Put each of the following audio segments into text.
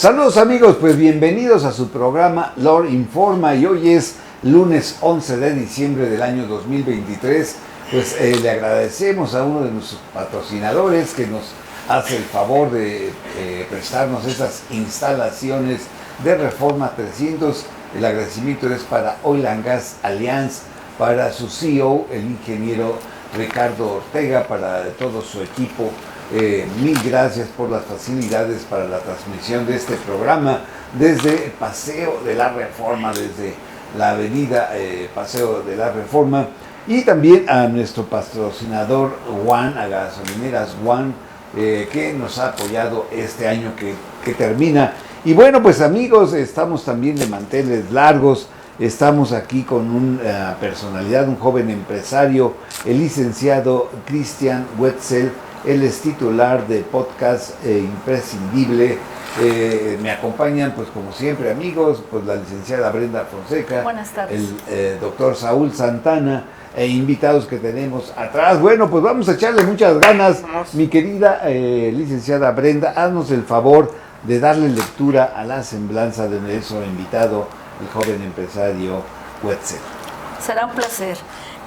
Saludos amigos, pues bienvenidos a su programa LOR Informa y hoy es lunes 11 de diciembre del año 2023. Pues le agradecemos a uno de nuestros patrocinadores que nos hace el favor de prestarnos estas instalaciones de Reforma 300. El agradecimiento es para Oil and Gas Alliance, para su CEO, el ingeniero Ricardo Ortega, para todo su equipo. Mil gracias por las facilidades para la transmisión de este programa desde Paseo de la Reforma, desde la avenida Paseo de la Reforma, y también a nuestro patrocinador One, a Gasolineras One, que nos ha apoyado este año que termina. Y bueno, pues amigos, estamos también de manteles largos. Estamos aquí con una personalidad, un joven empresario, el licenciado Cristian Wetzel. Él es titular de podcast Imprescindible. Me acompañan, pues como siempre, amigos, pues la licenciada Brenda Fonseca. Buenas tardes. El doctor Saúl Santana e invitados que tenemos atrás. Bueno, pues vamos a echarle muchas ganas. Mi querida licenciada Brenda, haznos el favor de darle lectura a la semblanza de nuestro invitado, el joven empresario Wetzel. Será un placer.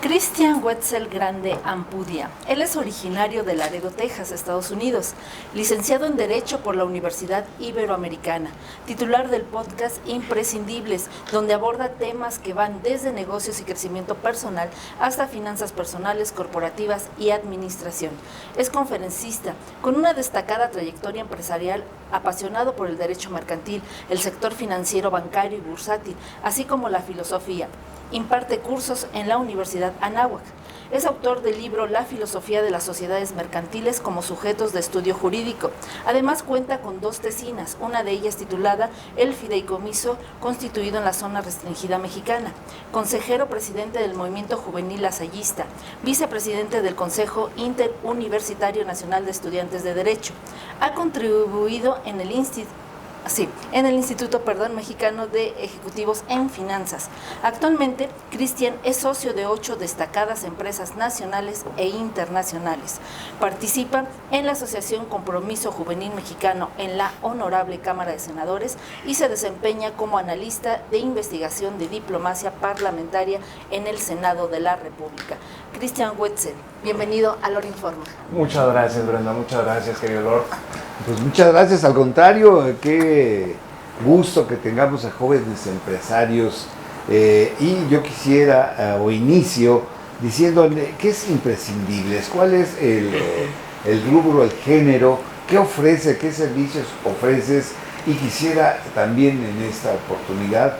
Cristian Wetzel Grande Ampudia. Él es originario de Laredo, Texas, Estados Unidos, licenciado en Derecho por la Universidad Iberoamericana, titular del podcast Imprescindibles, donde aborda temas que van desde negocios y crecimiento personal hasta finanzas personales, corporativas y administración. Es conferencista, con una destacada trayectoria empresarial, apasionado por el derecho mercantil, el sector financiero, bancario y bursátil, así como la filosofía. Imparte cursos en la Universidad Anáhuac. Es autor del libro La filosofía de las sociedades mercantiles como sujetos de estudio jurídico. Además cuenta con 2 tesinas, una de ellas titulada El fideicomiso constituido en la zona restringida mexicana. Consejero presidente del Movimiento Juvenil Lasallista. Vicepresidente del Consejo Interuniversitario Nacional de Estudiantes de Derecho. Ha contribuido en el Instituto Mexicano de Ejecutivos en Finanzas. Actualmente, Cristian es socio de 8 destacadas empresas nacionales e internacionales. Participa en la Asociación Compromiso Juvenil Mexicano en la Honorable Cámara de Senadores y se desempeña como analista de investigación de diplomacia parlamentaria en el Senado de la República. Cristian Wetzel, bienvenido a LOR Informa. Muchas gracias, Brenda, muchas gracias, querido Lord. Pues muchas gracias, al contrario, qué gusto que tengamos a jóvenes empresarios. Y yo quisiera, o inicio, diciéndole qué es Imprescindibles, cuál es el rubro, el género, qué ofrece, qué servicios ofreces, y quisiera también en esta oportunidad,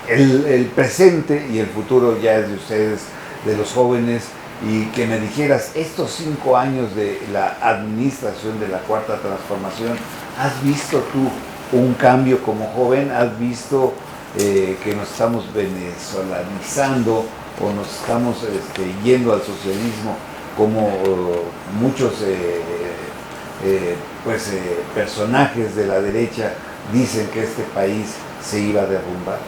el presente y el futuro ya es de ustedes, de los jóvenes, y que me dijeras, estos 5 años de la administración de la Cuarta Transformación, ¿has visto tú un cambio como joven? ¿Has visto que nos estamos venezolanizando o nos estamos yendo al socialismo como muchos personajes de la derecha dicen que este país se iba a derrumbar?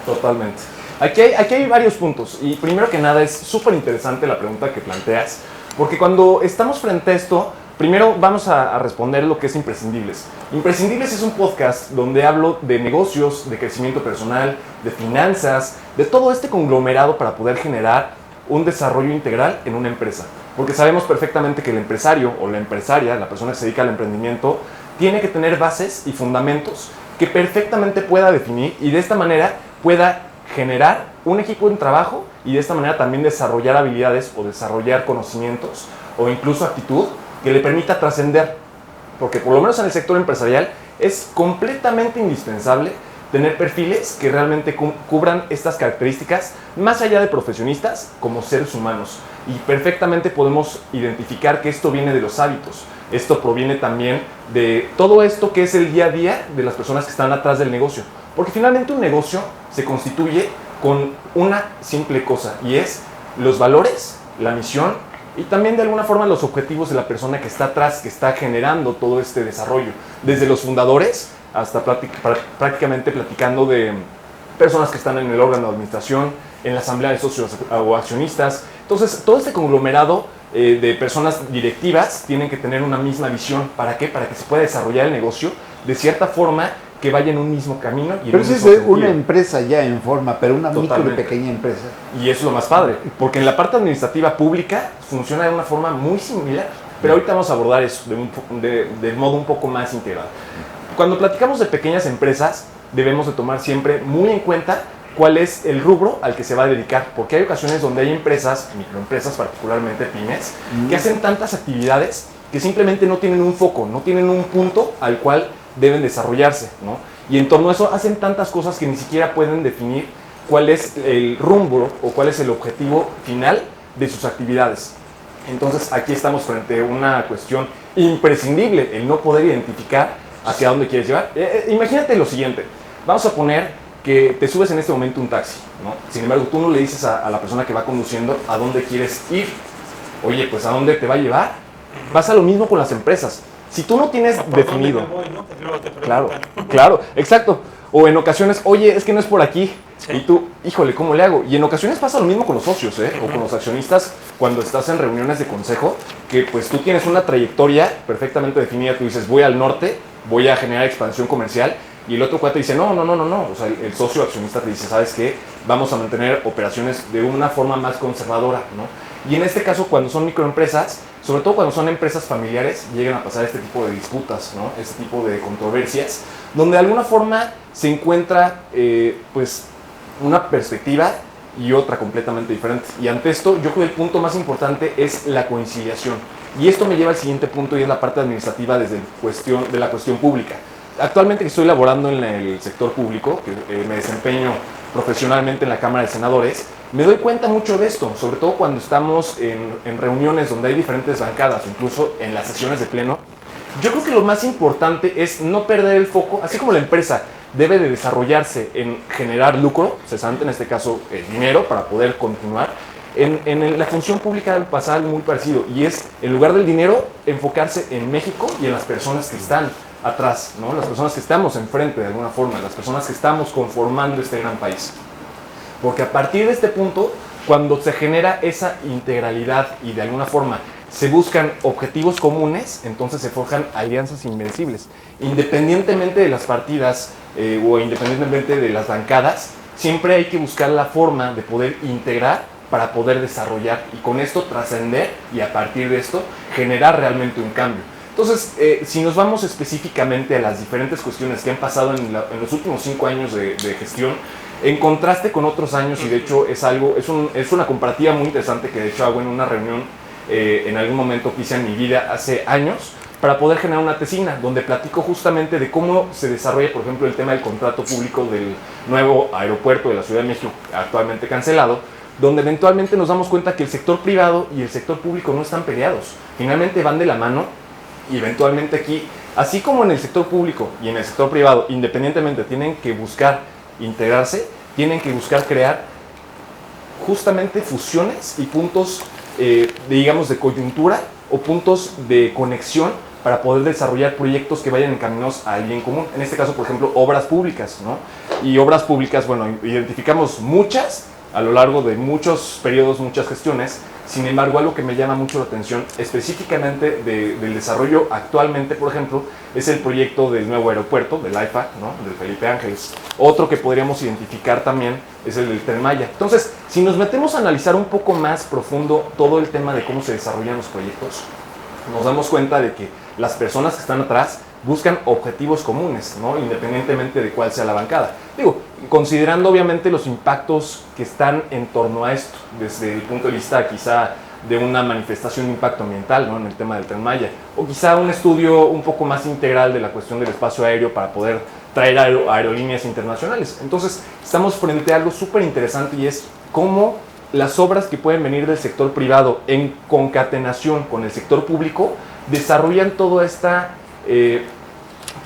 Totalmente. Aquí hay varios puntos, y primero que nada es súper interesante la pregunta que planteas, porque cuando estamos frente a esto, primero vamos a responder lo que es Imprescindibles. Imprescindibles es un podcast donde hablo de negocios, de crecimiento personal, de finanzas, de todo este conglomerado para poder generar un desarrollo integral en una empresa. Porque sabemos perfectamente que el empresario o la empresaria, la persona que se dedica al emprendimiento, tiene que tener bases y fundamentos que perfectamente pueda definir y de esta manera pueda generar un equipo de trabajo y de esta manera también desarrollar habilidades o desarrollar conocimientos o incluso actitud que le permita trascender. Porque por lo menos en el sector empresarial es completamente indispensable tener perfiles que realmente cubran estas características más allá de profesionistas como seres humanos. Y perfectamente podemos identificar que esto viene de los hábitos. Esto proviene también de todo esto que es el día a día de las personas que están atrás del negocio. Porque finalmente un negocio se constituye con una simple cosa y es los valores, la misión y también de alguna forma los objetivos de la persona que está atrás, que está generando todo este desarrollo. Desde los fundadores hasta prácticamente platicando de personas que están en el órgano de administración, en la asamblea de socios o accionistas, Entonces, todo este conglomerado de personas directivas tienen que tener una misma visión. ¿Para qué? Para que se pueda desarrollar el negocio de cierta forma que vaya en un mismo camino. Y pero en un esa mismo es sentido. una empresa ya en forma, pero una micro y Totalmente. pequeña empresa. Y eso es lo más padre, porque en la parte administrativa pública funciona de una forma muy similar. Pero ahorita vamos a abordar eso de modo un poco más integral. Cuando platicamos de pequeñas empresas, debemos de tomar siempre muy en cuenta cuál es el rubro al que se va a dedicar, porque hay ocasiones donde hay empresas, microempresas particularmente pymes, que hacen tantas actividades que simplemente no tienen un foco, no tienen un punto al cual deben desarrollarse, ¿no? Y en torno a eso hacen tantas cosas que ni siquiera pueden definir cuál es el rumbo o cuál es el objetivo final de sus actividades. Entonces aquí estamos frente a una cuestión imprescindible, el no poder identificar hacia dónde quieres llevar. Imagínate lo siguiente, vamos a poner que te subes en este momento un taxi, ¿no? Sin embargo, tú no le dices a la persona que va conduciendo a dónde quieres ir. Oye, pues ¿a dónde te va a llevar? Pasa lo mismo con las empresas. Si tú no tienes definido... ¿Por dónde me voy, no? Porque luego te Claro, preguntan. claro, exacto. O en ocasiones, oye, es que no es por aquí. Sí. Y tú, híjole, ¿cómo le hago? Y en ocasiones pasa lo mismo con los socios, ¿eh? O con los accionistas cuando estás en reuniones de consejo, que pues tú tienes una trayectoria perfectamente definida. Tú dices, voy al norte, voy a generar expansión comercial. Y el otro cuate dice, no. O sea, el socio accionista te dice, ¿sabes qué? Vamos a mantener operaciones de una forma más conservadora, ¿no? Y en este caso, cuando son microempresas, sobre todo cuando son empresas familiares, llegan a pasar este tipo de disputas, ¿no? Este tipo de controversias, donde de alguna forma se encuentra, pues, una perspectiva y otra completamente diferente. Y ante esto, yo creo que el punto más importante es la conciliación. Y esto me lleva al siguiente punto, y es la parte administrativa de la cuestión pública. Actualmente que estoy laborando en el sector público, que me desempeño profesionalmente en la Cámara de Senadores, me doy cuenta mucho de esto, sobre todo cuando estamos en reuniones donde hay diferentes bancadas, incluso en las sesiones de pleno. Yo creo que lo más importante es no perder el foco, así como la empresa debe de desarrollarse en generar lucro, cesante en este caso el dinero para poder continuar. En la función pública debe pasar algo muy parecido, y es, en lugar del dinero, enfocarse en México y en las personas que están atrás, ¿no? Las personas que estamos enfrente de alguna forma, las personas que estamos conformando este gran país. Porque a partir de este punto, cuando se genera esa integralidad y de alguna forma se buscan objetivos comunes, entonces se forjan alianzas invencibles. Independientemente de las partidas o independientemente de las bancadas, siempre hay que buscar la forma de poder integrar para poder desarrollar y con esto trascender y a partir de esto generar realmente un cambio. Entonces, si nos vamos específicamente a las diferentes cuestiones que han pasado en los últimos 5 años de gestión, en contraste con otros años, y de hecho es una comparativa muy interesante que de hecho hago en una reunión en algún momento que hice en mi vida hace años, para poder generar una tesina, donde platico justamente de cómo se desarrolla, por ejemplo, el tema del contrato público del nuevo aeropuerto de la Ciudad de México, actualmente cancelado, donde eventualmente nos damos cuenta que el sector privado y el sector público no están peleados, finalmente van de la mano. Y eventualmente aquí, así como en el sector público y en el sector privado, independientemente tienen que buscar integrarse, tienen que buscar crear justamente fusiones y puntos, digamos, de coyuntura o puntos de conexión para poder desarrollar proyectos que vayan encaminados al bien común. En este caso, por ejemplo, obras públicas, ¿no? Y obras públicas, bueno, identificamos muchas a lo largo de muchos periodos, muchas gestiones. Sin embargo, algo que me llama mucho la atención específicamente del desarrollo actualmente, por ejemplo, es el proyecto del nuevo aeropuerto, del IFAC, ¿no? Del Felipe Ángeles. Otro que podríamos identificar también es el del Tren Maya. Entonces, si nos metemos a analizar un poco más profundo todo el tema de cómo se desarrollan los proyectos, nos damos cuenta de que las personas que están atrás buscan objetivos comunes, ¿no? Independientemente de cuál sea la bancada. Digo, considerando obviamente los impactos que están en torno a esto, desde el punto de vista quizá de una manifestación de impacto ambiental, ¿no? En el tema del Tren Maya, o quizá un estudio un poco más integral de la cuestión del espacio aéreo para poder traer aerolíneas internacionales. Entonces, estamos frente a algo súper interesante, y es cómo las obras que pueden venir del sector privado en concatenación con el sector público desarrollan toda esta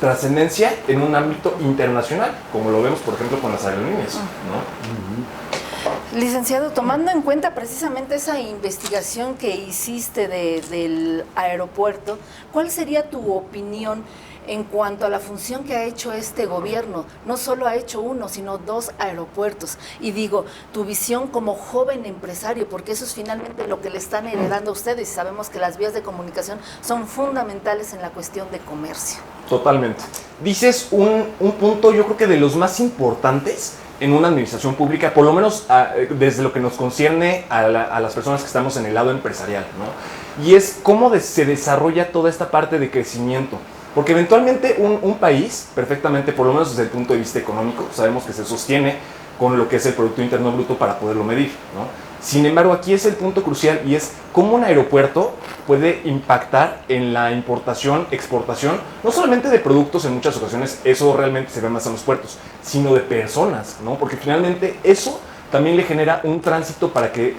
trascendencia en un ámbito internacional, como lo vemos, por ejemplo, con las aerolíneas, ¿no? Licenciado, tomando en cuenta precisamente esa investigación que hiciste del aeropuerto, ¿cuál sería tu opinión en cuanto a la función que ha hecho este gobierno? No solo ha hecho uno, sino 2 aeropuertos. Y digo, tu visión como joven empresario, porque eso es finalmente lo que le están heredando a ustedes. Y sabemos que las vías de comunicación son fundamentales en la cuestión de comercio. Totalmente. Dices un punto, yo creo que de los más importantes en una administración pública, por lo menos desde lo que nos concierne a las personas que estamos en el lado empresarial, ¿no? Y es cómo se desarrolla toda esta parte de crecimiento. Porque eventualmente un país, perfectamente, por lo menos desde el punto de vista económico, sabemos que se sostiene con lo que es el Producto Interno Bruto para poderlo medir, ¿no? Sin embargo, aquí es el punto crucial y es cómo un aeropuerto puede impactar en la importación, exportación, no solamente de productos, en muchas ocasiones eso realmente se ve más en los puertos, sino de personas, ¿no? Porque finalmente eso también le genera un tránsito para que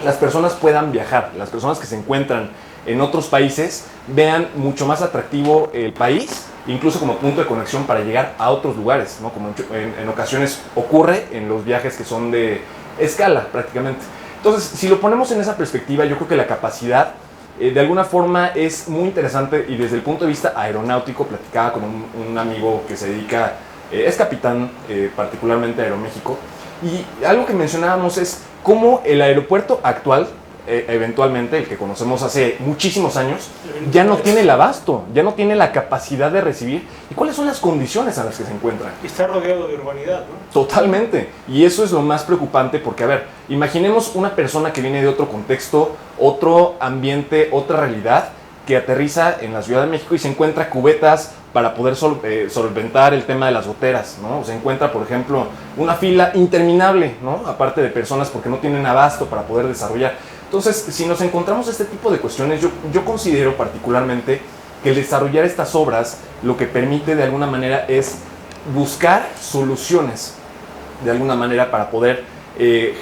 las personas puedan viajar, las personas que se encuentran en otros países vean mucho más atractivo el país, incluso como punto de conexión para llegar a otros lugares, ¿no? Como en ocasiones ocurre en los viajes que son de escala prácticamente. Entonces, si lo ponemos en esa perspectiva, yo creo que la capacidad de alguna forma es muy interesante y desde el punto de vista aeronáutico, platicaba con un amigo que se dedica, es capitán particularmente de Aeroméxico, y algo que mencionábamos es cómo el aeropuerto actual, eventualmente, el que conocemos hace muchísimos años, ya no tiene el abasto, ya no tiene la capacidad de recibir. ¿Y cuáles son las condiciones en las que se encuentra? Está rodeado de urbanidad, ¿no? Totalmente. Y eso es lo más preocupante porque, a ver, imaginemos una persona que viene de otro contexto, otro ambiente, otra realidad, que aterriza en la Ciudad de México y se encuentra cubetas para poder solventar el tema de las goteras, ¿no? O se encuentra, por ejemplo, una fila interminable, ¿no? Aparte de personas porque no tienen abasto para poder desarrollar. Entonces, si nos encontramos este tipo de cuestiones, yo considero particularmente que el desarrollar estas obras lo que permite de alguna manera es buscar soluciones de alguna manera para poder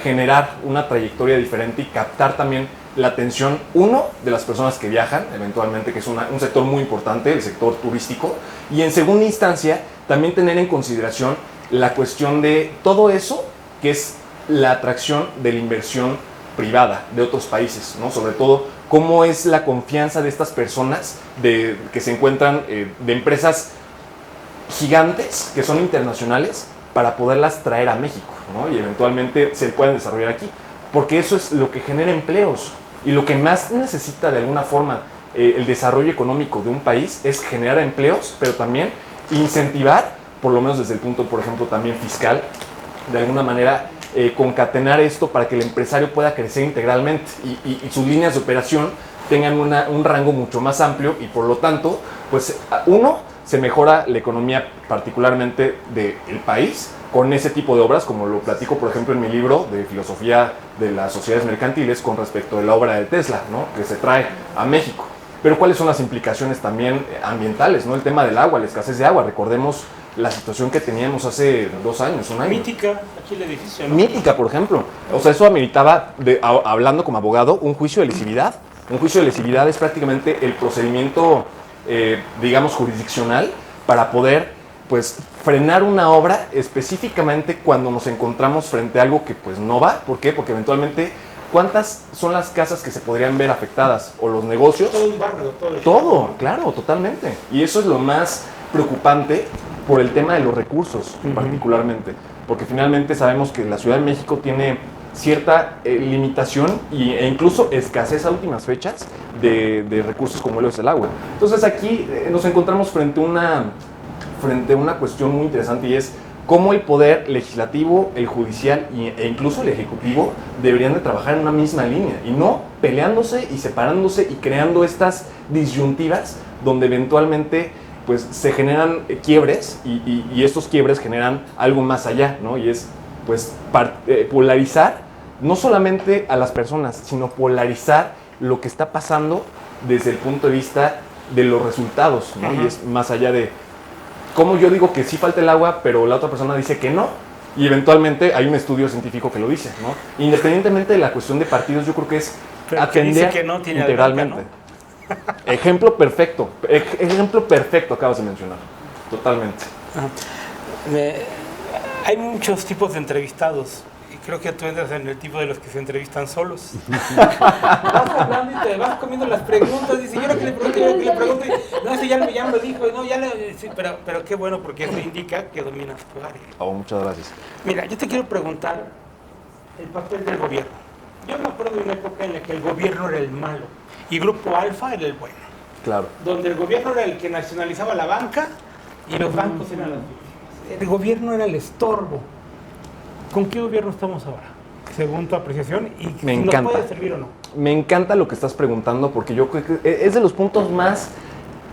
generar una trayectoria diferente y captar también la atención, uno, de las personas que viajan, eventualmente, que es un sector muy importante, el sector turístico, y en segunda instancia, también tener en consideración la cuestión de todo eso que es la atracción de la inversión privada de otros países, ¿no? Sobre todo, cómo es la confianza de estas personas que se encuentran de empresas gigantes, que son internacionales, para poderlas traer a México, ¿no? Y eventualmente se puedan desarrollar aquí, porque eso es lo que genera empleos y lo que más necesita de alguna forma el desarrollo económico de un país es generar empleos, pero también incentivar, por lo menos desde el punto, por ejemplo, también fiscal, de alguna manera concatenar esto para que el empresario pueda crecer integralmente y sus líneas de operación tengan un rango mucho más amplio y por lo tanto, pues uno, se mejora la economía particularmente del país con ese tipo de obras, como lo platico por ejemplo en mi libro de filosofía de las sociedades mercantiles con respecto a la obra de Tesla, ¿no? Que se trae a México. Pero cuáles son las implicaciones también ambientales, ¿no? El tema del agua, la escasez de agua, recordemos la situación que teníamos hace 2 años, un año. Mítica, aquí el edificio, ¿no? Mítica, por ejemplo. O sea, eso ameritaba, hablando como abogado, un juicio de lesividad. Un juicio de lesividad es prácticamente el procedimiento, digamos, jurisdiccional para poder, pues, frenar una obra específicamente cuando nos encontramos frente a algo que, pues, no va. ¿Por qué? Porque eventualmente, ¿cuántas son las casas que se podrían ver afectadas? ¿O los negocios? Todo un barrio, Todo, claro, totalmente. Y eso es lo más preocupante por el tema de los recursos, particularmente. Porque finalmente sabemos que la Ciudad de México tiene cierta limitación e incluso escasez a últimas fechas de recursos como lo es el agua. Entonces aquí nos encontramos frente a una cuestión muy interesante y es cómo el poder legislativo, el judicial e incluso el ejecutivo deberían de trabajar en una misma línea y no peleándose y separándose y creando estas disyuntivas donde eventualmente pues se generan quiebres y estos quiebres generan algo más allá, ¿no? Y es pues polarizar no solamente a las personas, sino polarizar lo que está pasando desde el punto de vista de los resultados, ¿no? Y es más allá de cómo yo digo que sí falta el agua, pero la otra persona dice que no, y eventualmente hay un estudio científico que lo dice, ¿no? Independientemente de la cuestión de partidos, yo creo que es pero atender que no, tiene integralmente. Alberca, ¿no? Ejemplo perfecto acabas de mencionar, totalmente. Hay muchos tipos de entrevistados creo que tú entras en el tipo de los que se entrevistan solos. Vas hablando y te vas comiendo las preguntas. Dice, yo lo que le pregunto, no, ese ya me lo dijo. No, sí, pero qué bueno, porque eso indica que dominas tu área. Oh, muchas gracias. Mira, yo te quiero preguntar el papel del gobierno. Yo me acuerdo de una época en la que el gobierno era el malo y Grupo Alfa era el bueno. Claro. Donde el gobierno era el que nacionalizaba la banca y los bancos eran las víctimas. El gobierno era el estorbo. ¿Con qué gobierno estamos ahora? Según tu apreciación, y Me si encanta. nos puede servir o no. Me encanta lo que estás preguntando porque yo creo que es de los puntos más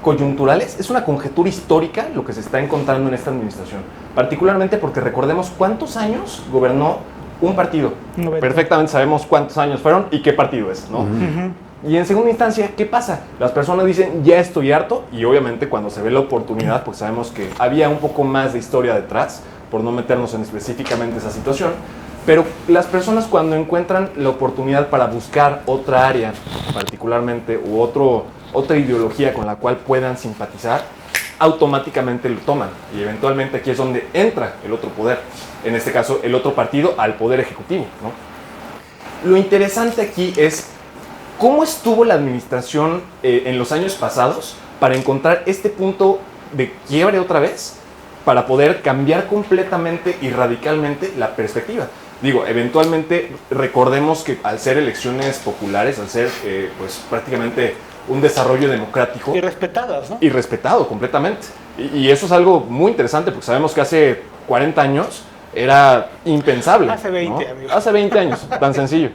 coyunturales. Es una conjetura histórica lo que se está encontrando en esta administración. Particularmente porque recordemos cuántos años gobernó un partido. 90. Perfectamente sabemos cuántos años fueron y qué partido es, ¿no? Y en segunda instancia, ¿qué pasa? Las personas dicen, ya estoy harto, y obviamente cuando se ve la oportunidad, pues sabemos que había un poco más de historia detrás, por no meternos en específicamente esa situación, pero las personas cuando encuentran la oportunidad para buscar otra área, particularmente, u otra ideología con la cual puedan simpatizar, automáticamente lo toman, y eventualmente aquí es donde entra el otro poder, en este caso el otro partido al poder ejecutivo, ¿no? Lo interesante aquí es cómo estuvo la administración en los años pasados para encontrar este punto de quiebre otra vez, para poder cambiar completamente y radicalmente la perspectiva. Digo, eventualmente recordemos que al ser elecciones populares, al ser pues prácticamente un desarrollo democrático. Y respetadas, ¿no? Y respetado completamente. Y eso es algo muy interesante porque sabemos que hace 40 años era impensable. Hace 20, ¿no? amigo. Hace 20 años, tan sencillo.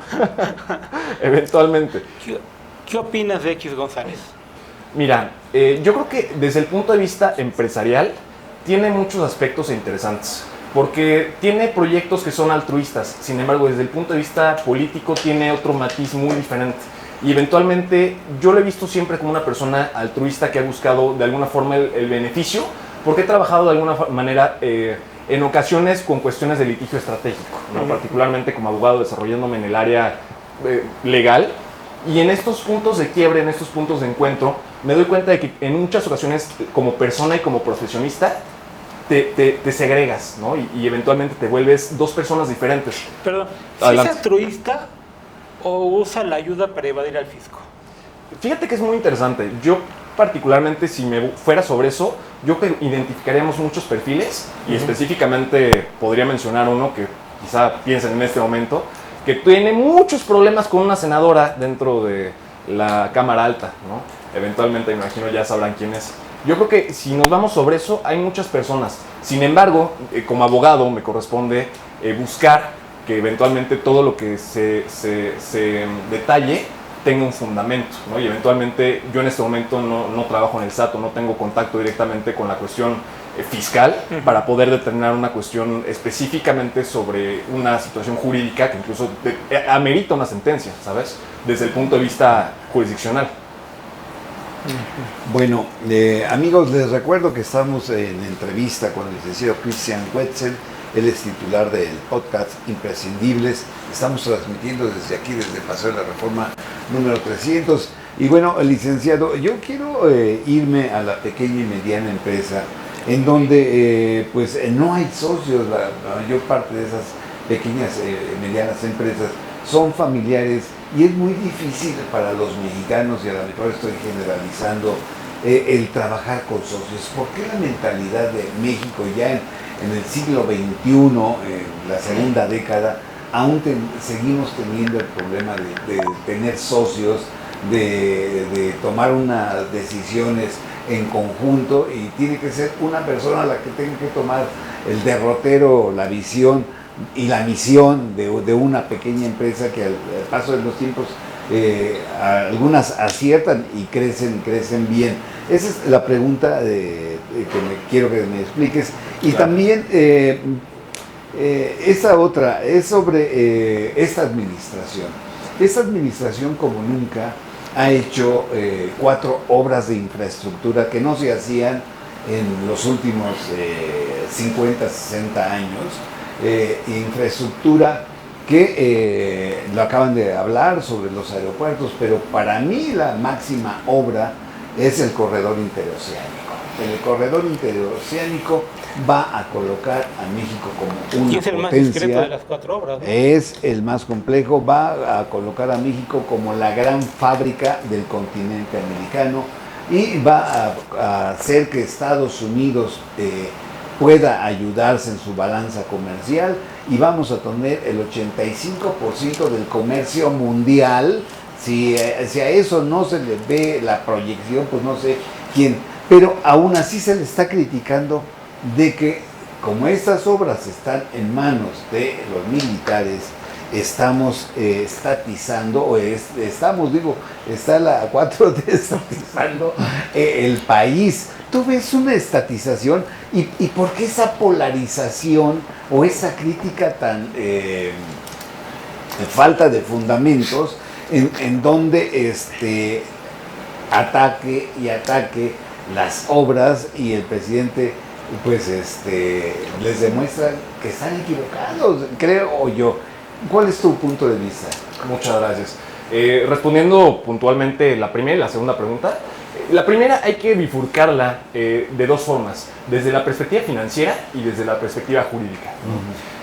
Eventualmente. ¿Qué opinas de X González? Mira, yo creo que desde el punto de vista empresarial tiene muchos aspectos interesantes, porque tiene proyectos que son altruistas, sin embargo desde el punto de vista político tiene otro matiz muy diferente, y eventualmente yo lo he visto siempre como una persona altruista que ha buscado de alguna forma el beneficio, porque he trabajado de alguna manera en ocasiones con cuestiones de litigio estratégico, ¿no? Particularmente como abogado desarrollándome en el área legal. Y en estos puntos de quiebre, en estos puntos de encuentro, me doy cuenta de que en muchas ocasiones, como persona y como profesionista, te segregas, ¿no? Y eventualmente te vuelves dos personas diferentes. Perdón, ¿si es altruista o usa la ayuda para evadir al fisco? Fíjate que es muy interesante. Yo particularmente, si me fuera sobre eso, yo creo que identificaríamos muchos perfiles y específicamente podría mencionar uno que quizá piensen en este momento, que tiene muchos problemas con una senadora dentro de la Cámara Alta, ¿no? Eventualmente, me imagino, ya sabrán quién es. Yo creo que si nos vamos sobre eso, hay muchas personas. Sin embargo, como abogado me corresponde buscar que eventualmente todo lo que se detalle tenga un fundamento, ¿no? Y eventualmente yo en este momento no trabajo en el SAT, no tengo contacto directamente con la cuestión fiscal para poder determinar una cuestión específicamente sobre una situación jurídica que incluso amerita una sentencia, ¿sabes? Desde el punto de vista jurisdiccional. Bueno, amigos, les recuerdo que estamos en entrevista con el licenciado Christian Wetzel. Él es titular del podcast Imprescindibles. Estamos transmitiendo desde aquí, desde el Paseo de la Reforma número 300. Y bueno, licenciado, yo quiero irme a la pequeña y mediana empresa, en donde pues no hay socios. La mayor parte de esas pequeñas y medianas empresas son familiares, y es muy difícil para los mexicanos, y a lo mejor estoy generalizando, el trabajar con socios. ¿Por qué la mentalidad de México ya en el siglo XXI, en la segunda década, aún seguimos teniendo el problema de tener socios, de tomar unas decisiones en conjunto, y tiene que ser una persona la que tenga que tomar el derrotero, la visión y la misión de una pequeña empresa que al paso de los tiempos algunas aciertan y crecen bien? Esa es la pregunta quiero que me expliques. Y claro, también esta otra es sobre esta administración. Esta administración, como nunca, ha hecho 4 obras de infraestructura que no se hacían en los últimos 50, 60 años. Infraestructura que lo acaban de hablar sobre los aeropuertos, pero para mí la máxima obra es el corredor interoceánico. el corredor interoceánico va a colocar a México como una Y es el más potencia. discreto de las 4 obras, ¿no? Es el más complejo, va a colocar a México como la gran fábrica del continente americano y va a hacer que Estados Unidos pueda ayudarse en su balanza comercial y vamos a tener el 85% del comercio mundial. Si a eso no se le ve la proyección, pues no sé quién. Pero aún así se le está criticando de que como estas obras están en manos de los militares, estamos estatizando, está la 4T estatizando el país. Tú ves una estatización y ¿por qué esa polarización o esa crítica tan falta de fundamentos en donde ataque las obras y el presidente pues les demuestra que están equivocados, creo yo? ¿Cuál es tu punto de vista? Muchas gracias. Respondiendo puntualmente la primera y la segunda pregunta, la primera hay que bifurcarla de dos formas, desde la perspectiva financiera y desde la perspectiva jurídica.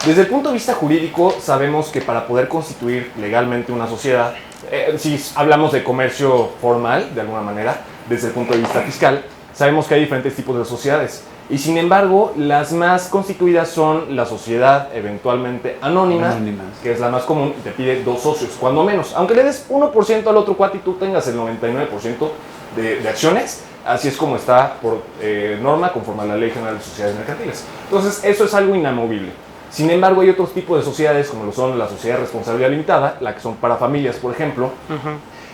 Desde el punto de vista jurídico, sabemos que para poder constituir legalmente una sociedad, si hablamos de comercio formal, de alguna manera, desde el punto de vista fiscal, sabemos que hay diferentes tipos de sociedades. Y sin embargo, las más constituidas son la sociedad eventualmente anónima, que es la más común y te pide 2 socios, cuando menos. Aunque le des 1% al otro cuate y tú tengas el 99% de acciones, así es como está por norma conforme a la Ley General de Sociedades Mercantiles. Entonces, eso es algo inamovible. Sin embargo, hay otros tipos de sociedades, como lo son la sociedad de responsabilidad limitada, la que son para familias, por ejemplo.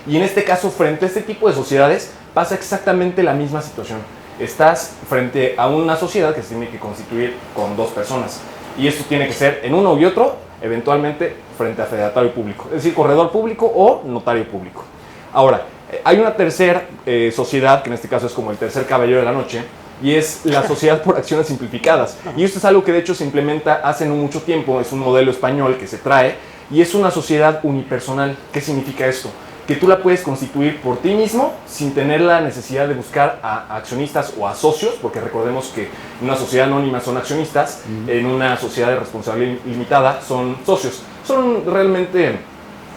Y en este caso, frente a este tipo de sociedades, pasa exactamente la misma situación. Estás frente a una sociedad que se tiene que constituir con 2 personas. Y esto tiene que ser en uno y otro, eventualmente frente a federatario público. Es decir, corredor público o notario público. Ahora, hay una tercera sociedad, que en este caso es como el tercer caballero de la noche, y es la sociedad por acciones simplificadas. Y esto es algo que de hecho se implementa hace no mucho tiempo, es un modelo español que se trae, y es una sociedad unipersonal. ¿Qué significa esto? Que tú la puedes constituir por ti mismo sin tener la necesidad de buscar a accionistas o a socios, porque recordemos que en una sociedad anónima son accionistas, en una sociedad de responsabilidad limitada son socios. Son realmente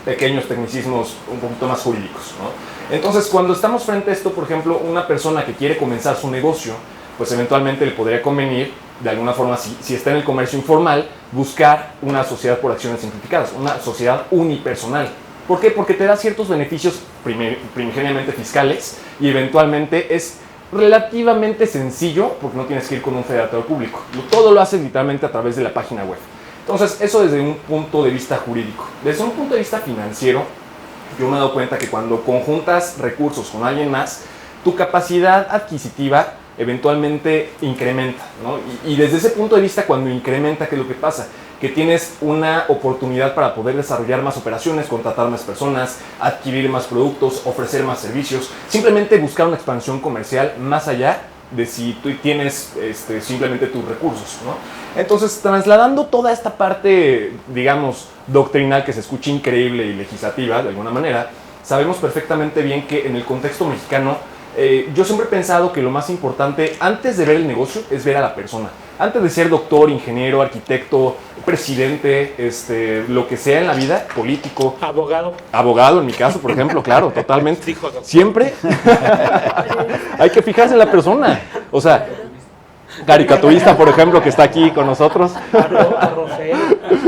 pequeños tecnicismos un poquito más jurídicos, ¿no? Entonces, cuando estamos frente a esto, por ejemplo, una persona que quiere comenzar su negocio, pues eventualmente le podría convenir, de alguna forma, si está en el comercio informal, buscar una sociedad por acciones simplificadas, una sociedad unipersonal. ¿Por qué? Porque te da ciertos beneficios primigeniamente fiscales y eventualmente es relativamente sencillo porque no tienes que ir con un federatario público. Todo lo haces literalmente a través de la página web. Entonces, eso desde un punto de vista jurídico. Desde un punto de vista financiero, yo me he dado cuenta que cuando conjuntas recursos con alguien más, tu capacidad adquisitiva eventualmente incrementa, ¿no? Y desde ese punto de vista, cuando incrementa, ¿qué es lo que pasa? Que tienes una oportunidad para poder desarrollar más operaciones, contratar más personas, adquirir más productos, ofrecer más servicios, simplemente buscar una expansión comercial más allá de si tú tienes simplemente tus recursos, ¿no? Entonces, trasladando toda esta parte, digamos, doctrinal que se escucha increíble y legislativa de alguna manera, sabemos perfectamente bien que en el contexto mexicano, yo siempre he pensado que lo más importante antes de ver el negocio es ver a la persona. Antes de ser doctor, ingeniero, arquitecto, presidente, lo que sea en la vida, político. Abogado, en mi caso, por ejemplo, claro, totalmente. Siempre hay que fijarse en la persona. O sea, caricaturista, por ejemplo, que está aquí con nosotros.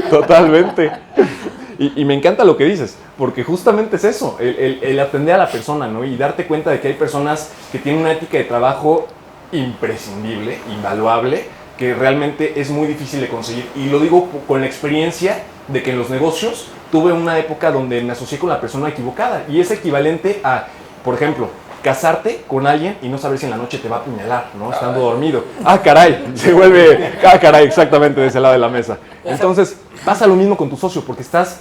Totalmente. Y me encanta lo que dices, porque justamente es eso, el atender a la persona, ¿no? Y darte cuenta de que hay personas que tienen una ética de trabajo imprescindible, invaluable, que realmente es muy difícil de conseguir. Y lo digo con la experiencia de que en los negocios tuve una época donde me asocié con la persona equivocada. Y es equivalente a, por ejemplo, casarte con alguien y no saber si en la noche te va a apuñalar, ¿no? Estando dormido. ¡Ah, caray! Se vuelve, ¡ah, caray! Exactamente de ese lado de la mesa. Entonces, pasa lo mismo con tu socio, porque estás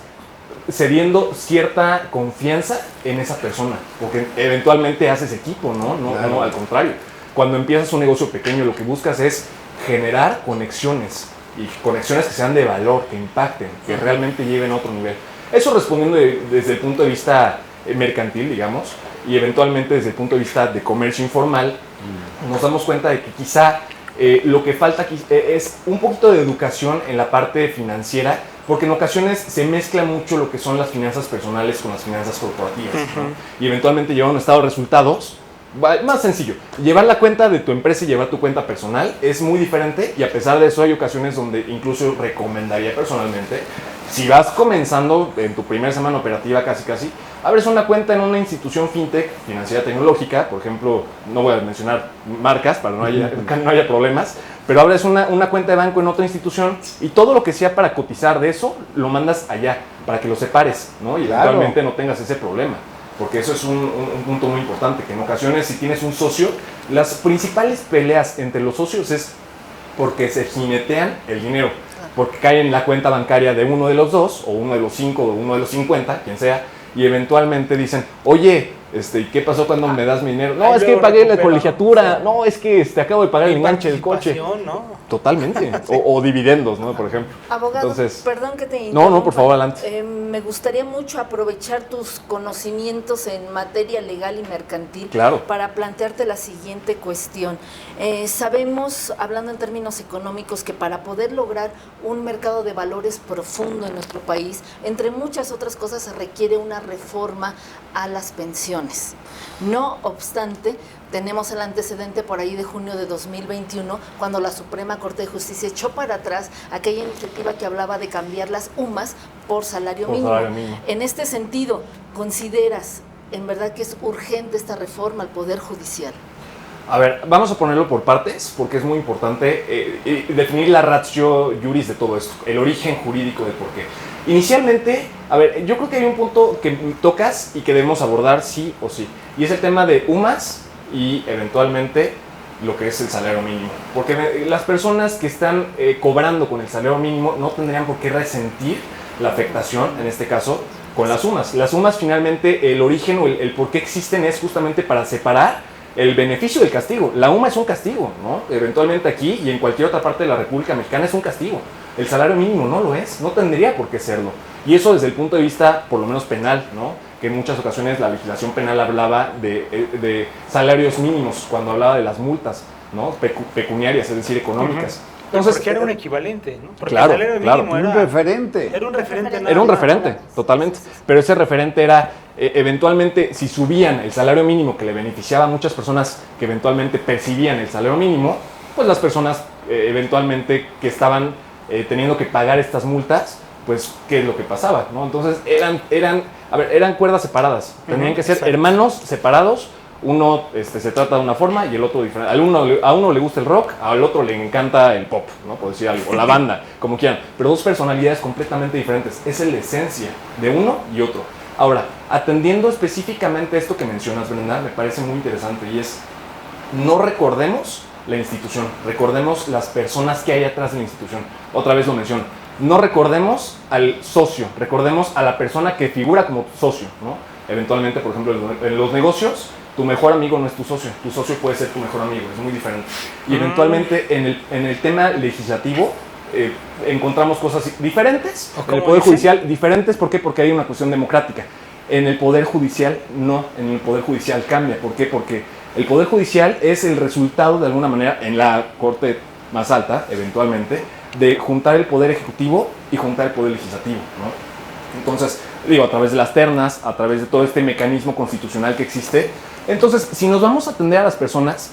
cediendo cierta confianza en esa persona, porque eventualmente haces equipo, ¿no? No, al contrario. Cuando empiezas un negocio pequeño, lo que buscas es generar conexiones, y conexiones que sean de valor, que impacten, que realmente lleven a otro nivel. Eso respondiendo desde el punto de vista mercantil, digamos. y eventualmente desde el punto de vista de comercio informal, nos damos cuenta de que quizá lo que falta aquí es un poquito de educación en la parte financiera, porque en ocasiones se mezcla mucho lo que son las finanzas personales con las finanzas corporativas, ¿no? Y eventualmente llevar un estado de resultados más sencillo. Llevar la cuenta de tu empresa y llevar tu cuenta personal es muy diferente, y a pesar de eso hay ocasiones donde incluso recomendaría personalmente, si vas comenzando en tu primera semana operativa casi, abres una cuenta en una institución fintech, financiera tecnológica, por ejemplo, no voy a mencionar marcas para que no haya problemas, pero abres una cuenta de banco en otra institución y todo lo que sea para cotizar de eso, lo mandas allá, para que lo separes, ¿no? Y eventualmente no tengas ese problema. Porque eso es un punto muy importante, que en ocasiones si tienes un socio, las principales peleas entre los socios es porque se jinetean el dinero, porque cae en la cuenta bancaria de uno de los dos, o uno de los 5, o uno de los 50, quien sea, y eventualmente dicen, oye, ¿y qué pasó cuando me das mi dinero? No, es que pagué la colegiatura, no, es que acabo de pagar el enganche del coche. ¿No? Totalmente, o dividendos, ¿no? Por ejemplo. Abogado, entonces, perdón que te interrumpa. No, por favor, adelante. Me gustaría mucho aprovechar tus conocimientos en materia legal y mercantil, claro, para plantearte la siguiente cuestión. Sabemos, hablando en términos económicos, que para poder lograr un mercado de valores profundo en nuestro país, entre muchas otras cosas, se requiere una reforma a las pensiones. No obstante, tenemos el antecedente por ahí de junio de 2021, cuando la Suprema Corte de Justicia echó para atrás aquella iniciativa que hablaba de cambiar las UMAS por salario mínimo. En este sentido, ¿consideras en verdad que es urgente esta reforma al Poder Judicial? A ver, vamos a ponerlo por partes, porque es muy importante definir la ratio juris de todo esto, el origen jurídico del porqué. Inicialmente, a ver, yo creo que hay un punto que tocas y que debemos abordar sí o sí, y es el tema de UMAS y eventualmente lo que es el salario mínimo. Porque las personas que están cobrando con el salario mínimo no tendrían por qué resentir la afectación, en este caso, con las UMAS. Las UMAS finalmente, el origen o el por qué existen es justamente para separar el beneficio del castigo. La UMA es un castigo, ¿no? Eventualmente aquí y en cualquier otra parte de la República Mexicana es un castigo. El salario mínimo no lo es, no tendría por qué serlo. Y eso desde el punto de vista, por lo menos penal, ¿no? Que en muchas ocasiones la legislación penal hablaba de salarios mínimos cuando hablaba de las multas, ¿no? Pecuniarias, es decir, económicas. Entonces, porque era un equivalente, ¿no? Porque claro, el salario mínimo era un referente. Era un referente. Era un referente, totalmente. Pero ese referente era, eventualmente, si subían el salario mínimo, que le beneficiaba a muchas personas que eventualmente percibían el salario mínimo, pues las personas eventualmente que estaban teniendo que pagar estas multas, pues, ¿qué es lo que pasaba, no? Entonces, eran cuerdas separadas. Tenían que ser hermanos separados. Uno se trata de una forma y el otro diferente. A uno le gusta el rock, al otro le encanta el pop, ¿no? Por decir algo, o la banda, como quieran. Pero dos personalidades completamente diferentes. Esa es la esencia de uno y otro. Ahora, atendiendo específicamente esto que mencionas, Brenda, me parece muy interesante, y es, no recordemos la institución, recordemos las personas que hay atrás de la institución. Otra vez lo menciono. No recordemos al socio, recordemos a la persona que figura como socio, ¿no? Eventualmente, por ejemplo, en los negocios, tu mejor amigo no es tu socio puede ser tu mejor amigo, es muy diferente. Y eventualmente en el tema legislativo encontramos cosas diferentes, en el Poder Judicial diferentes, ¿por qué? Porque hay una cuestión democrática. En el Poder Judicial no, en el Poder Judicial cambia, ¿por qué? Porque el Poder Judicial es el resultado de alguna manera, en la Corte más alta, eventualmente, de juntar el Poder Ejecutivo y juntar el Poder Legislativo, ¿no? Entonces, digo, a través de las ternas, a través de todo este mecanismo constitucional que existe. Entonces, si nos vamos a atender a las personas,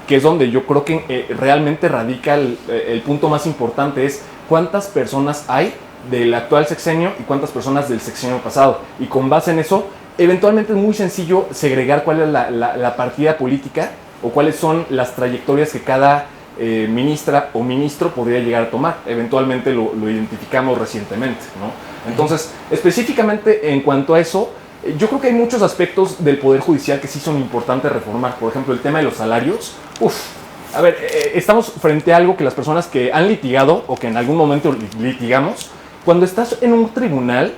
que es donde yo creo que realmente radica el punto más importante, es cuántas personas hay del actual sexenio y cuántas personas del sexenio pasado. Y con base en eso, eventualmente es muy sencillo segregar cuál es la partida política o cuáles son las trayectorias que cada ministra o ministro podría llegar a tomar. Eventualmente lo identificamos recientemente, ¿no? Entonces, específicamente en cuanto a eso, yo creo que hay muchos aspectos del Poder Judicial que sí son importantes reformar. Por ejemplo, el tema de los salarios. A ver, estamos frente a algo que las personas que han litigado o que en algún momento litigamos, cuando estás en un tribunal,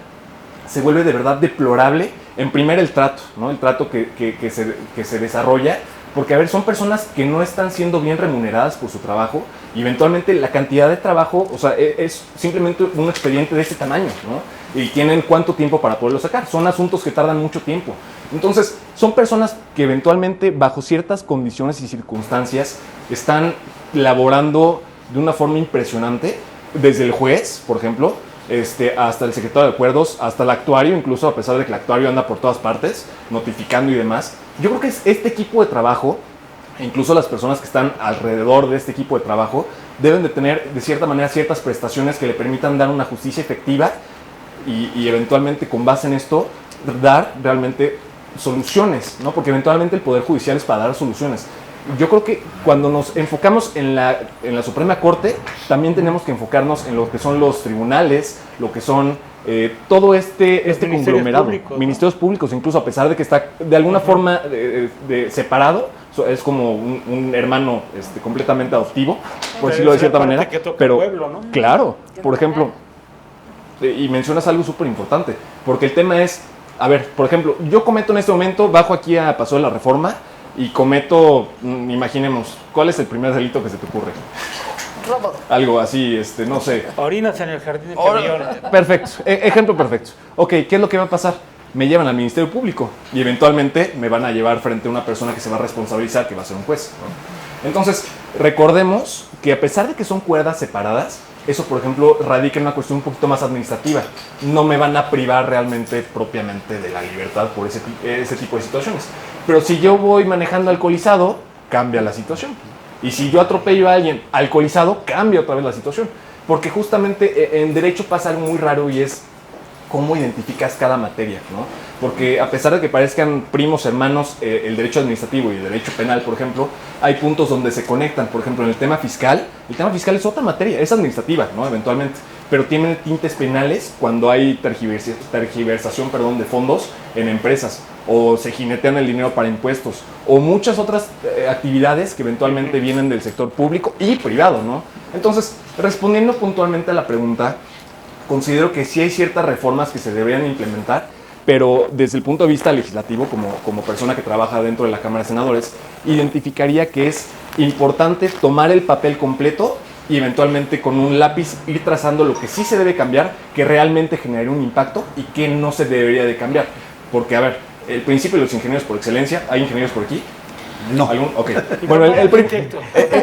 se vuelve de verdad deplorable, en primer el trato, ¿no? El trato que se desarrolla, porque, a ver, son personas que no están siendo bien remuneradas por su trabajo, y eventualmente la cantidad de trabajo, o sea, es simplemente un expediente de este tamaño, ¿no? Y tienen cuánto tiempo para poderlo sacar. Son asuntos que tardan mucho tiempo. Entonces, son personas que eventualmente, bajo ciertas condiciones y circunstancias, están laborando de una forma impresionante, desde el juez, por ejemplo, hasta el secretario de acuerdos, hasta el actuario, incluso a pesar de que el actuario anda por todas partes, notificando y demás. Yo creo que es este equipo de trabajo, e incluso las personas que están alrededor de este equipo de trabajo, deben de tener, de cierta manera, ciertas prestaciones que le permitan dar una justicia efectiva y eventualmente, con base en esto, dar realmente soluciones, ¿no? Porque eventualmente el Poder Judicial es para dar soluciones. Yo creo que cuando nos enfocamos en la Suprema Corte, también tenemos que enfocarnos en lo que son los tribunales, lo que son todo este conglomerado, públicos, ¿no? Ministerios públicos, incluso a pesar de que está de alguna forma separado, es como un hermano completamente adoptivo, por decirlo de cierta manera, pero pueblo, ¿no? claro, por ejemplo, y mencionas algo súper importante, porque el tema es, a ver, por ejemplo, yo cometo en este momento, bajo aquí a Paso de la Reforma y cometo, imaginemos, ¿cuál es el primer delito que se te ocurre? Robo. Algo así, no sé. Orinas en el jardín de camiones. Perfecto, ejemplo perfecto. Ok, ¿qué es lo que va a pasar? Me llevan al Ministerio Público y eventualmente me van a llevar frente a una persona que se va a responsabilizar, que va a ser un juez, ¿no? Entonces, recordemos que a pesar de que son cuerdas separadas, eso, por ejemplo, radica en una cuestión un poquito más administrativa. No me van a privar realmente propiamente de la libertad por ese tipo de situaciones. Pero si yo voy manejando alcoholizado, cambia la situación. Y si yo atropello a alguien alcoholizado, cambia otra vez la situación. Porque justamente en derecho pasa algo muy raro y es cómo identificas cada materia, ¿no? Porque a pesar de que parezcan primos hermanos, el derecho administrativo y el derecho penal, por ejemplo, hay puntos donde se conectan. Por ejemplo, en el tema fiscal es otra materia, es administrativa, ¿no? Eventualmente, pero tiene tintes penales cuando hay tergiversación, de fondos en empresas, o se jinetean el dinero para impuestos, o muchas otras actividades que eventualmente vienen del sector público y privado, ¿no? Entonces, respondiendo puntualmente a la pregunta, considero que sí hay ciertas reformas que se deberían implementar, pero desde el punto de vista legislativo, como persona que trabaja dentro de la Cámara de Senadores, identificaría que es importante tomar el papel completo y eventualmente con un lápiz ir trazando lo que sí se debe cambiar, que realmente genere un impacto y que no se debería de cambiar. Porque, a ver, el principio de los ingenieros por excelencia, ¿hay ingenieros por aquí? No. ¿Algún? Ok. Bueno,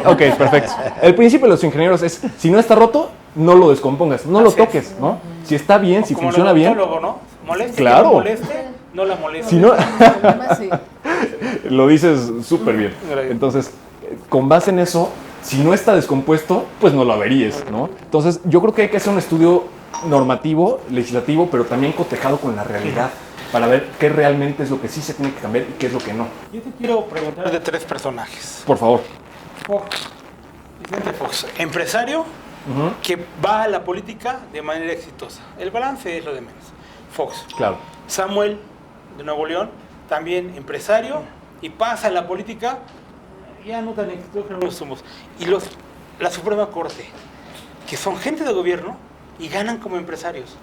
ok, perfecto. El principio de los ingenieros es, si no está roto, no lo descompongas, no lo toques, ¿no? Si está bien, si funciona bien. ¿No? Moleste, claro. Que no moleste, no la moleste. Si no, lo dices súper bien. Entonces, con base en eso, si no está descompuesto, pues no lo averíes, ¿no? Entonces, yo creo que hay que hacer un estudio normativo, legislativo, pero también cotejado con la realidad, para ver qué realmente es lo que sí se tiene que cambiar y qué es lo que no. Yo te quiero preguntar de tres personajes. Por favor. Vicente Fox, empresario que va a la política de manera exitosa. El balance es lo de menos. Fox. Claro. Samuel, de Nuevo León, también empresario, y pasa a la política, ya no tan exitoso como somos. Y la Suprema Corte, que son gente de gobierno y ganan como empresarios.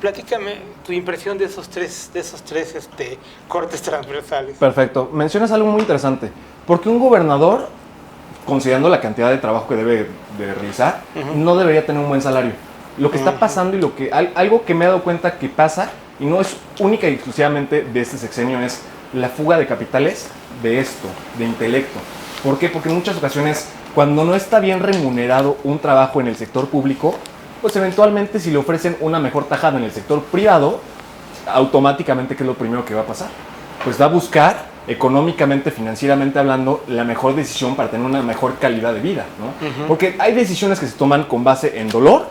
Platícame tu impresión de esos tres cortes transversales. Perfecto. Mencionas algo muy interesante. Porque un gobernador, considerando la cantidad de trabajo que debe de realizar, no debería tener un buen salario. Lo que está pasando y algo que me he dado cuenta que pasa, y no es única y exclusivamente de este sexenio, es la fuga de capitales de intelecto. ¿Por qué? Porque en muchas ocasiones, cuando no está bien remunerado un trabajo en el sector público, pues eventualmente si le ofrecen una mejor tajada en el sector privado, automáticamente, ¿qué es lo primero que va a pasar? Pues va a buscar económicamente, financieramente hablando, la mejor decisión para tener una mejor calidad de vida, ¿no? Porque hay decisiones que se toman con base en dolor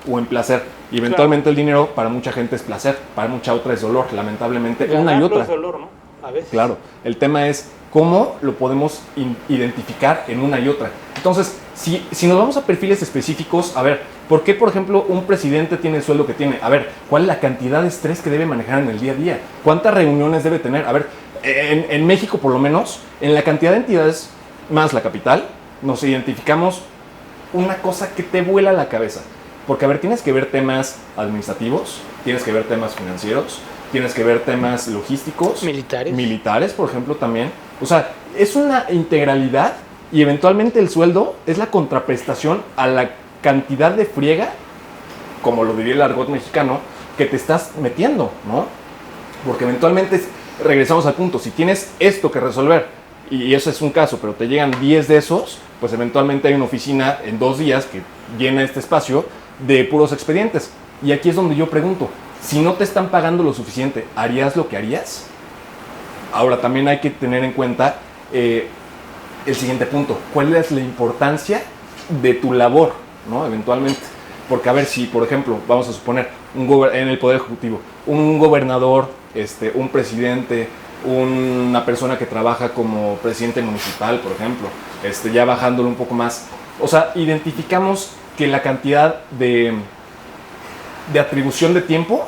o en placer. Y eventualmente el dinero para mucha gente es placer, para mucha otra es dolor, lamentablemente, una y otra. Es dolor, ¿no? A veces. Claro, el tema es cómo lo podemos identificar en una y otra. Entonces, si nos vamos a perfiles específicos, a ver, ¿por qué, por ejemplo, un presidente tiene el sueldo que tiene? A ver, ¿cuál es la cantidad de estrés que debe manejar en el día a día? ¿Cuántas reuniones debe tener? A ver, en México, por lo menos, en la cantidad de entidades más la capital, nos identificamos una cosa que te vuela la cabeza. Porque, a ver, tienes que ver temas administrativos, tienes que ver temas financieros, tienes que ver temas logísticos. Militares, por ejemplo, también. O sea, es una integralidad y eventualmente el sueldo es la contraprestación a la cantidad de friega, como lo diría el argot mexicano, que te estás metiendo, ¿no? Porque eventualmente regresamos al punto, si tienes esto que resolver, y eso es un caso, pero te llegan 10 de esos, pues eventualmente hay una oficina en 2 días que llena este espacio de puros expedientes. Y aquí es donde yo pregunto, si no te están pagando lo suficiente, ¿harías lo que harías? Ahora también hay que tener en cuenta el siguiente punto, ¿cuál es la importancia de tu labor, ¿no? Eventualmente. Porque a ver, si por ejemplo, vamos a suponer, en el Poder Ejecutivo, un gobernador, un presidente, una persona que trabaja como presidente municipal, por ejemplo, ya bajándolo un poco más, o sea, identificamos que la cantidad de atribución de tiempo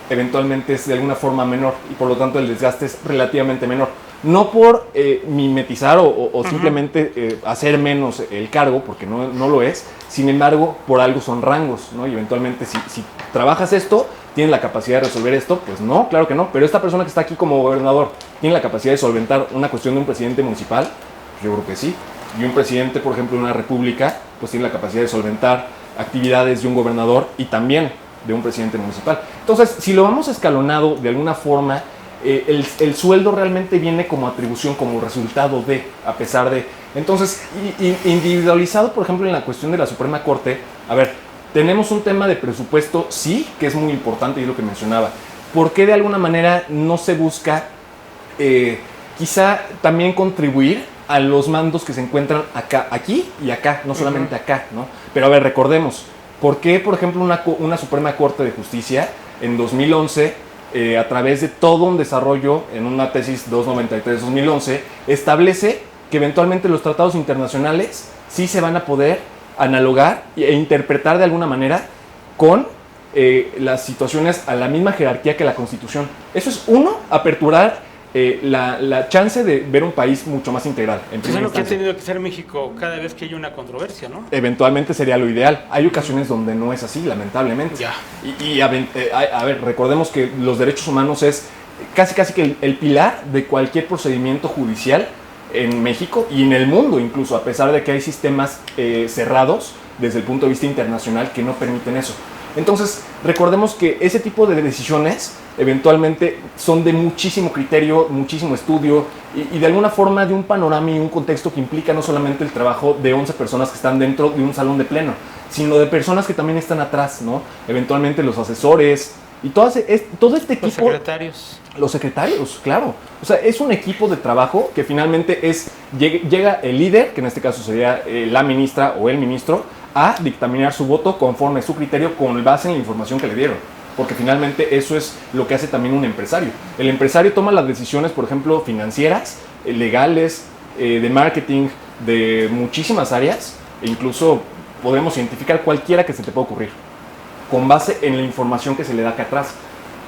eventualmente es de alguna forma menor y por lo tanto el desgaste es relativamente menor. No por mimetizar o simplemente hacer menos el cargo, porque no lo es, sin embargo, por algo son rangos, ¿no? Y eventualmente si trabajas esto, ¿tienes la capacidad de resolver esto? Pues no, claro que no, pero esta persona que está aquí como gobernador, ¿tiene la capacidad de solventar una cuestión de un presidente municipal? Yo creo que sí. Y un presidente, por ejemplo, de una república, pues tiene la capacidad de solventar actividades de un gobernador y también de un presidente municipal. Entonces, si lo vamos escalonado de alguna forma, el sueldo realmente viene como atribución, como resultado de, a pesar de. Entonces, individualizado, por ejemplo, en la cuestión de la Suprema Corte, a ver, tenemos un tema de presupuesto, sí, que es muy importante y es lo que mencionaba. ¿Por qué de alguna manera no se busca quizá también contribuir a los mandos que se encuentran acá, aquí y acá, no solamente acá, ¿no? Pero a ver, recordemos, ¿por qué, por ejemplo, una Suprema Corte de Justicia en 2011, a través de todo un desarrollo en una tesis 293-2011, establece que eventualmente los tratados internacionales sí se van a poder analogar e interpretar de alguna manera con las situaciones a la misma jerarquía que la Constitución? Eso es, uno, aperturar la chance de ver un país mucho más integral. Eso es lo que ha tenido que ser México cada vez que hay una controversia, ¿no? Eventualmente sería lo ideal. Hay ocasiones donde no es así, lamentablemente. Ya. A ver, recordemos que los derechos humanos es casi que el pilar de cualquier procedimiento judicial en México y en el mundo incluso, a pesar de que hay sistemas cerrados desde el punto de vista internacional que no permiten eso. Entonces, recordemos que ese tipo de decisiones eventualmente son de muchísimo criterio, muchísimo estudio y de alguna forma de un panorama y un contexto que implica no solamente el trabajo de 11 personas que están dentro de un salón de pleno, sino de personas que también están atrás, ¿no? Eventualmente los asesores y todo este equipo. Los secretarios. Los secretarios, claro. O sea, es un equipo de trabajo que finalmente llega el líder, que en este caso sería la ministra o el ministro, a dictaminar su voto conforme a su criterio con base en la información que le dieron. Porque finalmente eso es lo que hace también un empresario. El empresario toma las decisiones, por ejemplo, financieras, legales, de marketing, de muchísimas áreas, e incluso podemos identificar cualquiera que se te pueda ocurrir, con base en la información que se le da acá atrás.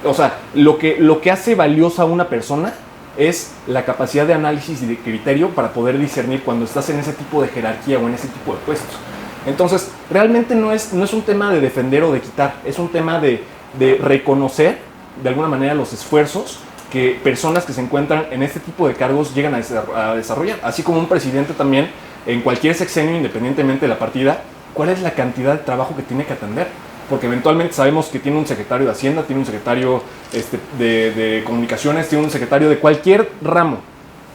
O sea, lo que hace valiosa a una persona es la capacidad de análisis y de criterio para poder discernir cuando estás en ese tipo de jerarquía o en ese tipo de puestos. Entonces, realmente no es un tema de defender o de quitar, es un tema de reconocer de alguna manera los esfuerzos que personas que se encuentran en este tipo de cargos llegan a desarrollar. Así como un presidente también, en cualquier sexenio, independientemente de la partida, ¿cuál es la cantidad de trabajo que tiene que atender? Porque eventualmente sabemos que tiene un secretario de Hacienda, tiene un secretario de Comunicaciones, tiene un secretario de cualquier ramo.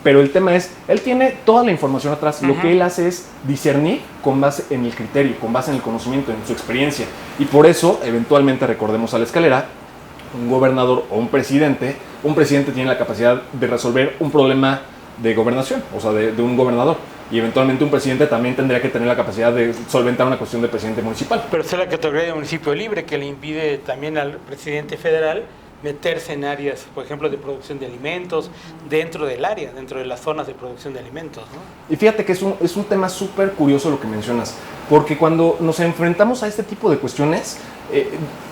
Pero el tema es, él tiene toda la información atrás. Lo que él hace es discernir con base en el criterio, con base en el conocimiento, en su experiencia. Y por eso, eventualmente, recordemos a la escalera, un gobernador o un presidente tiene la capacidad de resolver un problema de gobernación, o sea, de un gobernador. Y eventualmente un presidente también tendría que tener la capacidad de solventar una cuestión de presidente municipal. Pero es la categoría de municipio libre que le impide también al presidente federal meterse en áreas, por ejemplo, de producción de alimentos, dentro del área, dentro de las zonas de producción de alimentos, ¿no? Y fíjate que es un tema súper curioso lo que mencionas, porque cuando nos enfrentamos a este tipo de cuestiones,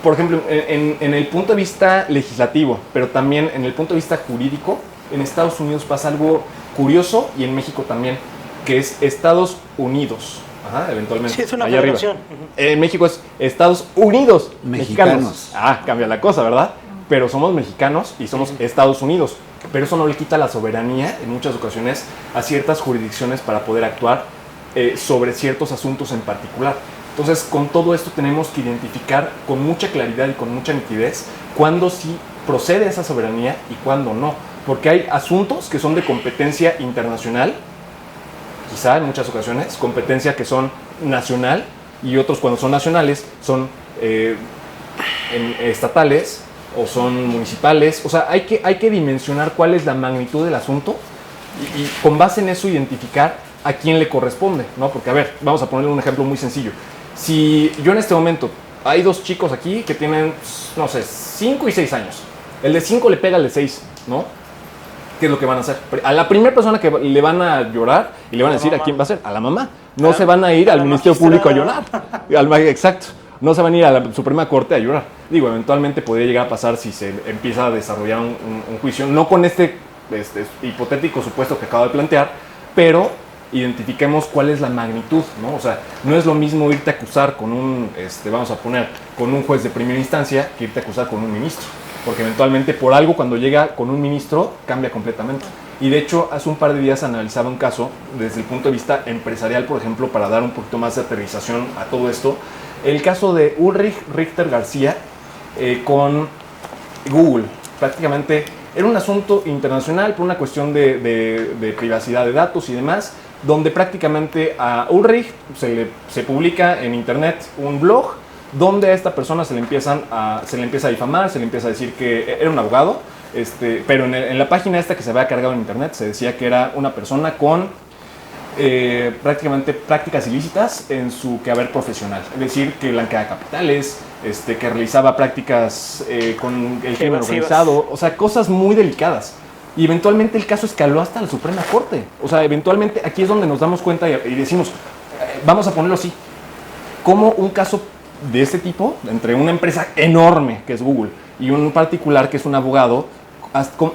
por ejemplo, en el punto de vista legislativo, pero también en el punto de vista jurídico, en Estados Unidos pasa algo curioso y en México también, que es Estados Unidos. Ajá, eventualmente. Sí, es una allá federación. En México es Estados Unidos Mexicanos. Cambia la cosa, ¿verdad? Pero somos mexicanos y somos Estados Unidos. Pero eso no le quita la soberanía en muchas ocasiones a ciertas jurisdicciones para poder actuar sobre ciertos asuntos en particular. Entonces, con todo esto tenemos que identificar con mucha claridad y con mucha nitidez cuándo sí procede esa soberanía y cuándo no. porque hay asuntos que son de competencia internacional, quizá en muchas ocasiones, competencia que son nacional, y otros cuando son nacionales son estatales o son municipales. O sea, hay que dimensionar cuál es la magnitud del asunto y con base en eso identificar a quién le corresponde, ¿no? Porque, a ver, vamos a ponerle un ejemplo muy sencillo. Si yo en este momento, hay dos chicos aquí que tienen, no sé, 5 y 6 años. El de 5 le pega al de 6, ¿no? ¿Qué es lo que van a hacer? A la primera persona que le van a llorar y le van a decir a quién va a ser, a la mamá. No se van a ir al Ministerio Público a llorar. Exacto. No se van a ir a la Suprema Corte a llorar. Digo, eventualmente podría llegar a pasar si se empieza a desarrollar un juicio, no con este hipotético supuesto que acabo de plantear, pero identifiquemos cuál es la magnitud, ¿no? O sea, no es lo mismo irte a acusar con vamos a poner, con un juez de primera instancia que irte a acusar con un ministro. Porque eventualmente por algo cuando llega con un ministro cambia completamente. Y de hecho hace un par de días analizaba un caso desde el punto de vista empresarial, por ejemplo, para dar un poquito más de aterrización a todo esto. El caso de Ulrich Richter García con Google. Prácticamente era un asunto internacional por una cuestión de privacidad de datos y demás, donde prácticamente a Ulrich se publica en internet un blog donde a esta persona se le empieza a difamar, se le empieza a decir que era un abogado, pero en la página esta que se había cargado en internet se decía que era una persona con prácticamente prácticas ilícitas en su quehacer profesional, es decir, que blanqueaba capitales, que realizaba prácticas con el crimen organizado, o sea, cosas muy delicadas. Y eventualmente el caso escaló hasta la Suprema Corte. O sea, eventualmente aquí es donde nos damos cuenta y decimos, vamos a ponerlo así, como un caso de este tipo, entre una empresa enorme que es Google y un particular que es un abogado,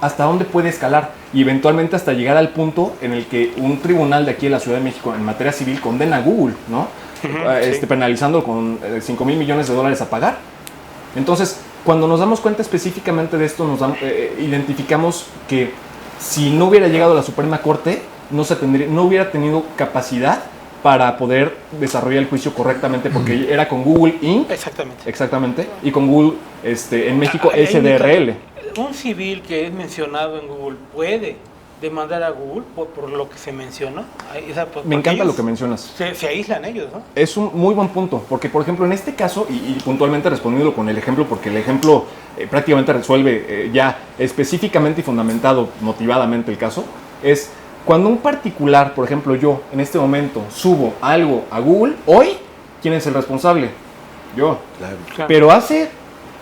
hasta dónde puede escalar y eventualmente hasta llegar al punto en el que un tribunal de aquí de la Ciudad de México en materia civil condena a Google, ¿no? Sí. Penalizando con $5,000 millones a pagar. Entonces, cuando nos damos cuenta específicamente de esto, identificamos que si no hubiera llegado a la Suprema Corte, no hubiera tenido capacidad para poder desarrollar el juicio correctamente, porque era con Google Inc. Exactamente. Y con Google en México SDRL. Un civil que es mencionado en Google puede demandar a Google por lo que se mencionó. Me encanta lo que mencionas. Se aíslan ellos, ¿no? Es un muy buen punto, porque por ejemplo en este caso, y puntualmente respondiendo con el ejemplo, porque el ejemplo prácticamente resuelve ya específicamente y fundamentado, motivadamente el caso, es cuando un particular, por ejemplo yo, en este momento subo algo a Google, hoy, ¿quién es el responsable? Yo. Claro. Pero hace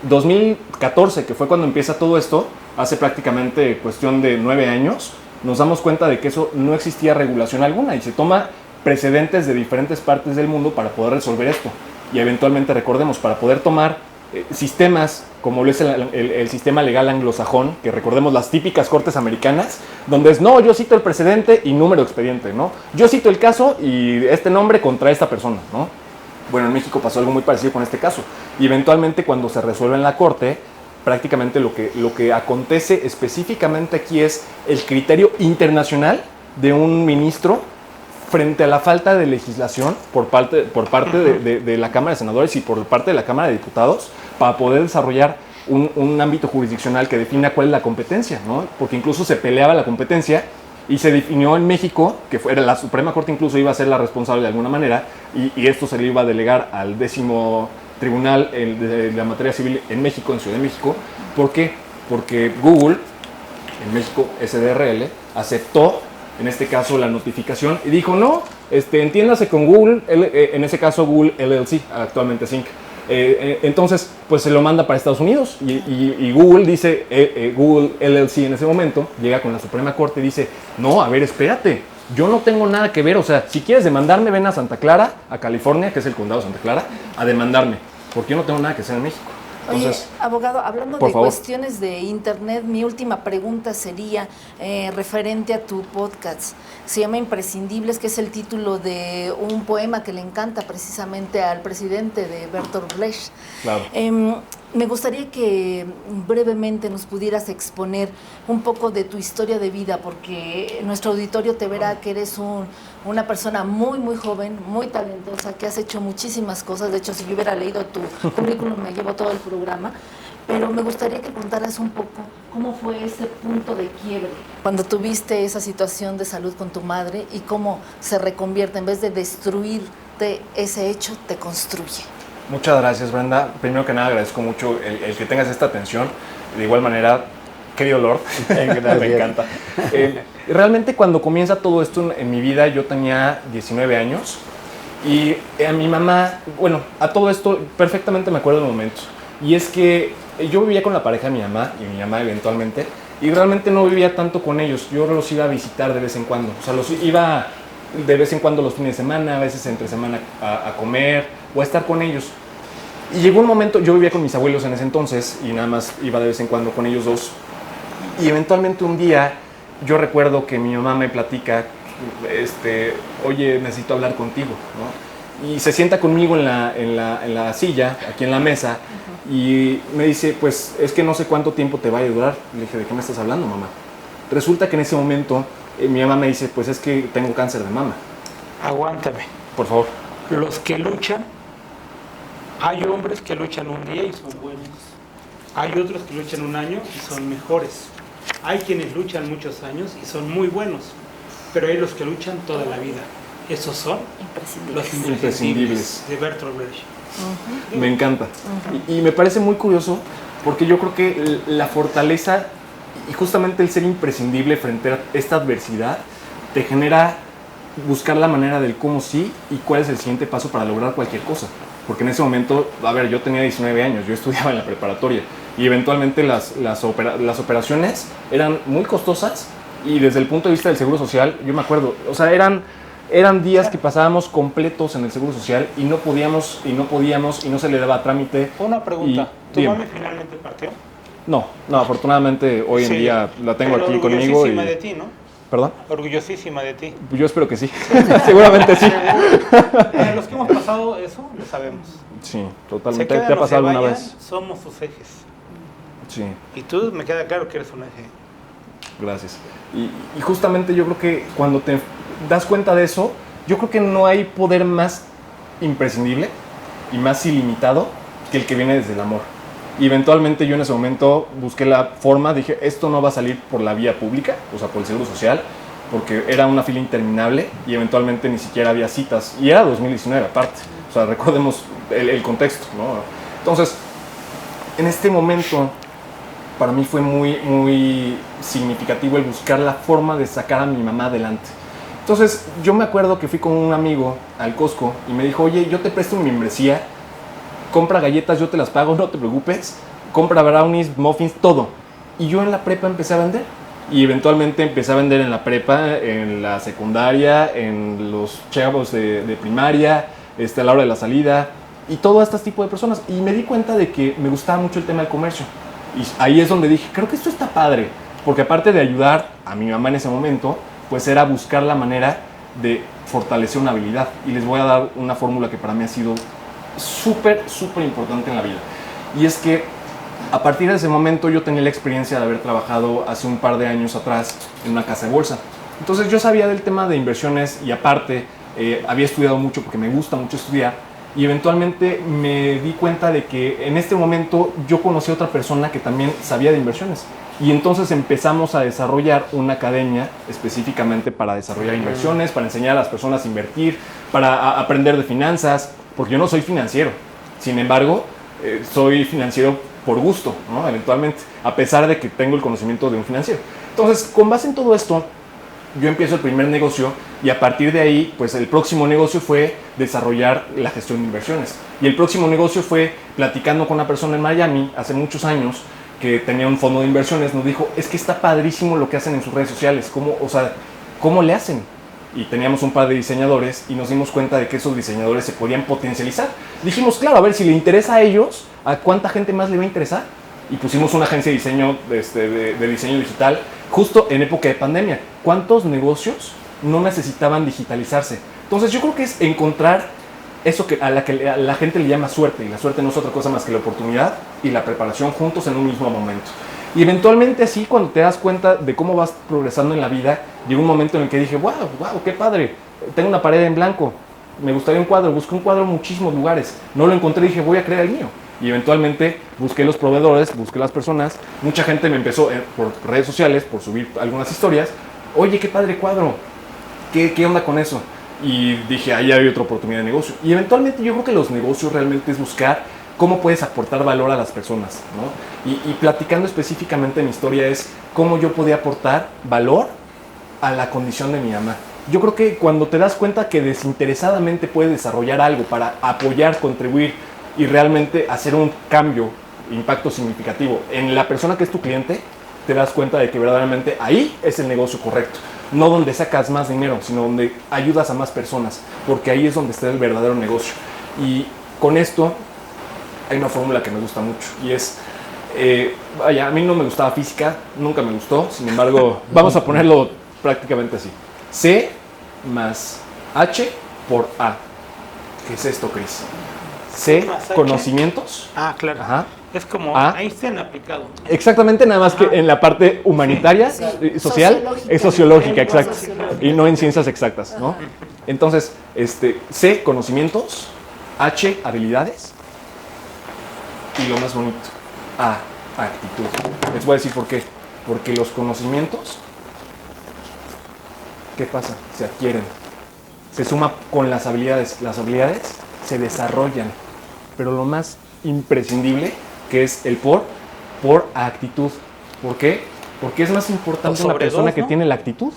2014, que fue cuando empieza todo esto, hace prácticamente cuestión de 9 años, nos damos cuenta de que eso no existía regulación alguna y se toma precedentes de diferentes partes del mundo para poder resolver esto. Y eventualmente, recordemos, para poder tomar sistemas como lo es el sistema legal anglosajón, que recordemos las típicas cortes americanas, donde es, no, yo cito el precedente y número de expediente, ¿no? Yo cito el caso y este nombre contra esta persona, ¿no? Bueno, en México pasó algo muy parecido con este caso. Y eventualmente cuando se resuelve en la corte, prácticamente lo que acontece específicamente aquí es el criterio internacional de un ministro frente a la falta de legislación por parte de la Cámara de Senadores y por parte de la Cámara de Diputados para poder desarrollar un ámbito jurisdiccional que defina cuál es la competencia, ¿no? Porque incluso se peleaba la competencia y se definió en México que la Suprema Corte incluso iba a ser la responsable de alguna manera y esto se le iba a delegar al 10º Tribunal de la Materia Civil en México, en Ciudad de México. ¿Por qué? Porque Google, en México SDRL, aceptó en este caso la notificación y dijo no, entiéndase con Google, en ese caso Google LLC, actualmente Inc. Entonces, pues se lo manda para Estados Unidos y Google dice, Google LLC en ese momento llega con la Suprema Corte y dice, no, a ver, espérate, yo no tengo nada que ver, o sea, si quieres demandarme, ven a Santa Clara, a California, que es el condado de Santa Clara, a demandarme, porque yo no tengo nada que hacer en México. Entonces, oye, abogado, hablando de cuestiones de internet, mi última pregunta sería referente a tu podcast. Se llama Imprescindibles, que es el título de un poema que le encanta precisamente al presidente de Bertolt Brecht. Claro. Me gustaría que brevemente nos pudieras exponer un poco de tu historia de vida, porque nuestro auditorio te verá que eres una persona muy, muy joven, muy talentosa, que has hecho muchísimas cosas. De hecho, si yo hubiera leído tu currículum, me llevo todo el programa. pero me gustaría que contaras un poco cómo fue ese punto de quiebre, cuando tuviste esa situación de salud con tu madre y cómo se reconvierte, en vez de destruirte ese hecho, te construye. Muchas gracias, Brenda. Primero que nada, agradezco mucho el que tengas esta atención. De igual manera, querido Lord, me encanta. Realmente cuando comienza todo esto en mi vida, yo tenía 19 años y a mi mamá, bueno, a todo esto perfectamente me acuerdo del momento. Y es que yo vivía con la pareja de mi mamá y mi mamá eventualmente, y realmente no vivía tanto con ellos. Yo los iba a visitar de vez en cuando. O sea, los iba de vez en cuando los fines de semana, a veces entre semana a comer o a estar con ellos. Y llegó un momento, yo vivía con mis abuelos en ese entonces y nada más iba de vez en cuando con ellos dos. Y eventualmente un día yo recuerdo que mi mamá me platica, oye, necesito hablar contigo, ¿no? Y se sienta conmigo en la silla, aquí en la mesa, y me dice, pues es que no sé cuánto tiempo te va a durar. Le dije, ¿de qué me estás hablando, mamá? Resulta que en ese momento mi mamá me dice, pues es que tengo cáncer de mama. Aguántame. Por favor. Los que luchan, hay hombres que luchan un día y son buenos. Hay otros que luchan un año y son mejores. Hay quienes luchan muchos años y son muy buenos. Pero hay los que luchan toda la vida. Esos son los imprescindibles de Bertolt Brecht. Me encanta. Y me parece muy curioso porque yo creo que la fortaleza y justamente el ser imprescindible frente a esta adversidad te genera buscar la manera del cómo sí y cuál es el siguiente paso para lograr cualquier cosa. Porque en ese momento, a ver, yo tenía 19 años, yo estudiaba en la preparatoria y eventualmente las operaciones eran muy costosas y desde el punto de vista del Seguro Social, yo me acuerdo, o sea, eran días que pasábamos completos en el Seguro Social y no podíamos y no se le daba trámite. Una pregunta, ¿tu bien. mami finalmente partió? No, afortunadamente hoy en día la tengo aquí conmigo. Orgullosísima de ti, ¿no? ¿Perdón? Orgullosísima de ti. Yo espero que sí, seguramente sí. Los que hemos pasado eso, lo sabemos. Sí, totalmente. ¿Te ha pasado alguna vez? Somos sus ejes. Sí. Y tú me queda claro que eres un eje. Gracias. Y justamente yo creo que cuando te das cuenta de eso, yo creo que no hay poder más imprescindible y más ilimitado que el que viene desde el amor. Y eventualmente yo en ese momento busqué la forma, dije, esto no va a salir por la vía pública, o sea, por el Seguro Social, porque era una fila interminable y eventualmente ni siquiera había citas. Y era 2019 aparte, o sea, recordemos el contexto, ¿no? Entonces, en este momento, para mí fue muy, muy significativo el buscar la forma de sacar a mi mamá adelante. Entonces, yo me acuerdo que fui con un amigo al Costco y me dijo, oye, yo te presto mi membresía, compra galletas, yo te las pago, no te preocupes, compra brownies, muffins, todo. Y yo en la prepa empecé a vender. Y eventualmente empecé a vender en la prepa, en la secundaria, en los chavos de primaria, a la hora de la salida, y todo este tipo de personas. Y me di cuenta de que me gustaba mucho el tema del comercio. Y ahí es donde dije, creo que esto está padre. Porque aparte de ayudar a mi mamá en ese momento, pues era buscar la manera de fortalecer una habilidad. Y les voy a dar una fórmula que para mí ha sido súper importante en la vida. Y es que a partir de ese momento yo tenía la experiencia de haber trabajado hace un par de años atrás en una casa de bolsa. Entonces yo sabía del tema de inversiones y aparte había estudiado mucho porque me gusta mucho estudiar y eventualmente me di cuenta de que en este momento yo conocí a otra persona que también sabía de inversiones. Y entonces empezamos a desarrollar una academia específicamente para desarrollar inversiones, para enseñar a las personas a invertir, para aprender de finanzas, porque yo no soy financiero. Sin embargo, soy financiero por gusto, ¿no? Eventualmente, a pesar de que tengo el conocimiento de un financiero. Entonces, con base en todo esto, yo empiezo el primer negocio y a partir de ahí, pues el próximo negocio fue desarrollar la gestión de inversiones. Y el próximo negocio fue platicando con una persona en Miami hace muchos años que tenía un fondo de inversiones, nos dijo, es que está padrísimo lo que hacen en sus redes sociales, ¿cómo le hacen? Y teníamos un par de diseñadores y nos dimos cuenta de que esos diseñadores se podían potencializar. Dijimos, claro, a ver, si le interesa a ellos, ¿a cuánta gente más le va a interesar? Y pusimos una agencia de diseño, de diseño digital justo en época de pandemia. ¿Cuántos negocios no necesitaban digitalizarse? Entonces yo creo que es encontrar eso que a la gente le llama suerte, y la suerte no es otra cosa más que la oportunidad y la preparación juntos en un mismo momento. Y eventualmente así, cuando te das cuenta de cómo vas progresando en la vida, llegó un momento en el que dije, wow, qué padre, tengo una pared en blanco, me gustaría un cuadro, busqué un cuadro en muchísimos lugares, no lo encontré, dije, voy a crear el mío. Y eventualmente busqué los proveedores, busqué las personas. Mucha gente me empezó por redes sociales, por subir algunas historias. Oye, qué padre cuadro. ¿Qué onda con eso? Y dije, ahí hay otra oportunidad de negocio. Y eventualmente yo creo que los negocios realmente es buscar cómo puedes aportar valor a las personas, ¿no? Y platicando específicamente mi historia es cómo yo podía aportar valor a la condición de mi mamá. Yo creo que cuando te das cuenta que desinteresadamente puedes desarrollar algo para apoyar, contribuir y realmente hacer un cambio, impacto significativo en la persona que es tu cliente, te das cuenta de que verdaderamente ahí es el negocio correcto. No donde sacas más dinero, sino donde ayudas a más personas, porque ahí es donde está el verdadero negocio. Y con esto hay una fórmula que me gusta mucho y es, a mí no me gustaba física, nunca me gustó, sin embargo, vamos a ponerlo prácticamente así. C más H por A. ¿Qué es esto, Cris? C, conocimientos. Ah, claro. Ajá. Es como A. Einstein aplicado. Exactamente, nada más que en la parte humanitaria, social, es sociológica, exacto. Y no en ciencias exactas, ¿no? Entonces, C, conocimientos, H, habilidades, y lo más bonito, A, actitud. Les voy a decir por qué. Porque los conocimientos, ¿qué pasa? Se adquieren. Se suma con las habilidades. Las habilidades se desarrollan. Pero lo más imprescindible, que es el por actitud. ¿Por qué? Porque es más importante una persona que tiene la actitud.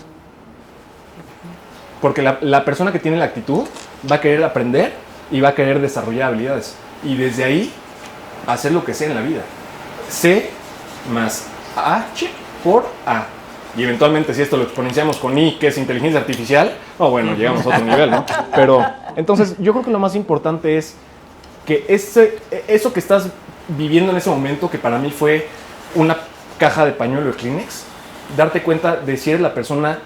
Porque la persona que tiene la actitud va a querer aprender y va a querer desarrollar habilidades. Y desde ahí, hacer lo que sea en la vida. C más H por A. Y eventualmente, si esto lo exponenciamos con I, que es inteligencia artificial, bueno, llegamos a otro nivel, ¿no? Pero, entonces, yo creo que lo más importante es que eso que estás viviendo en ese momento, que para mí fue una caja de pañuelo de Kleenex, darte cuenta de si eres la persona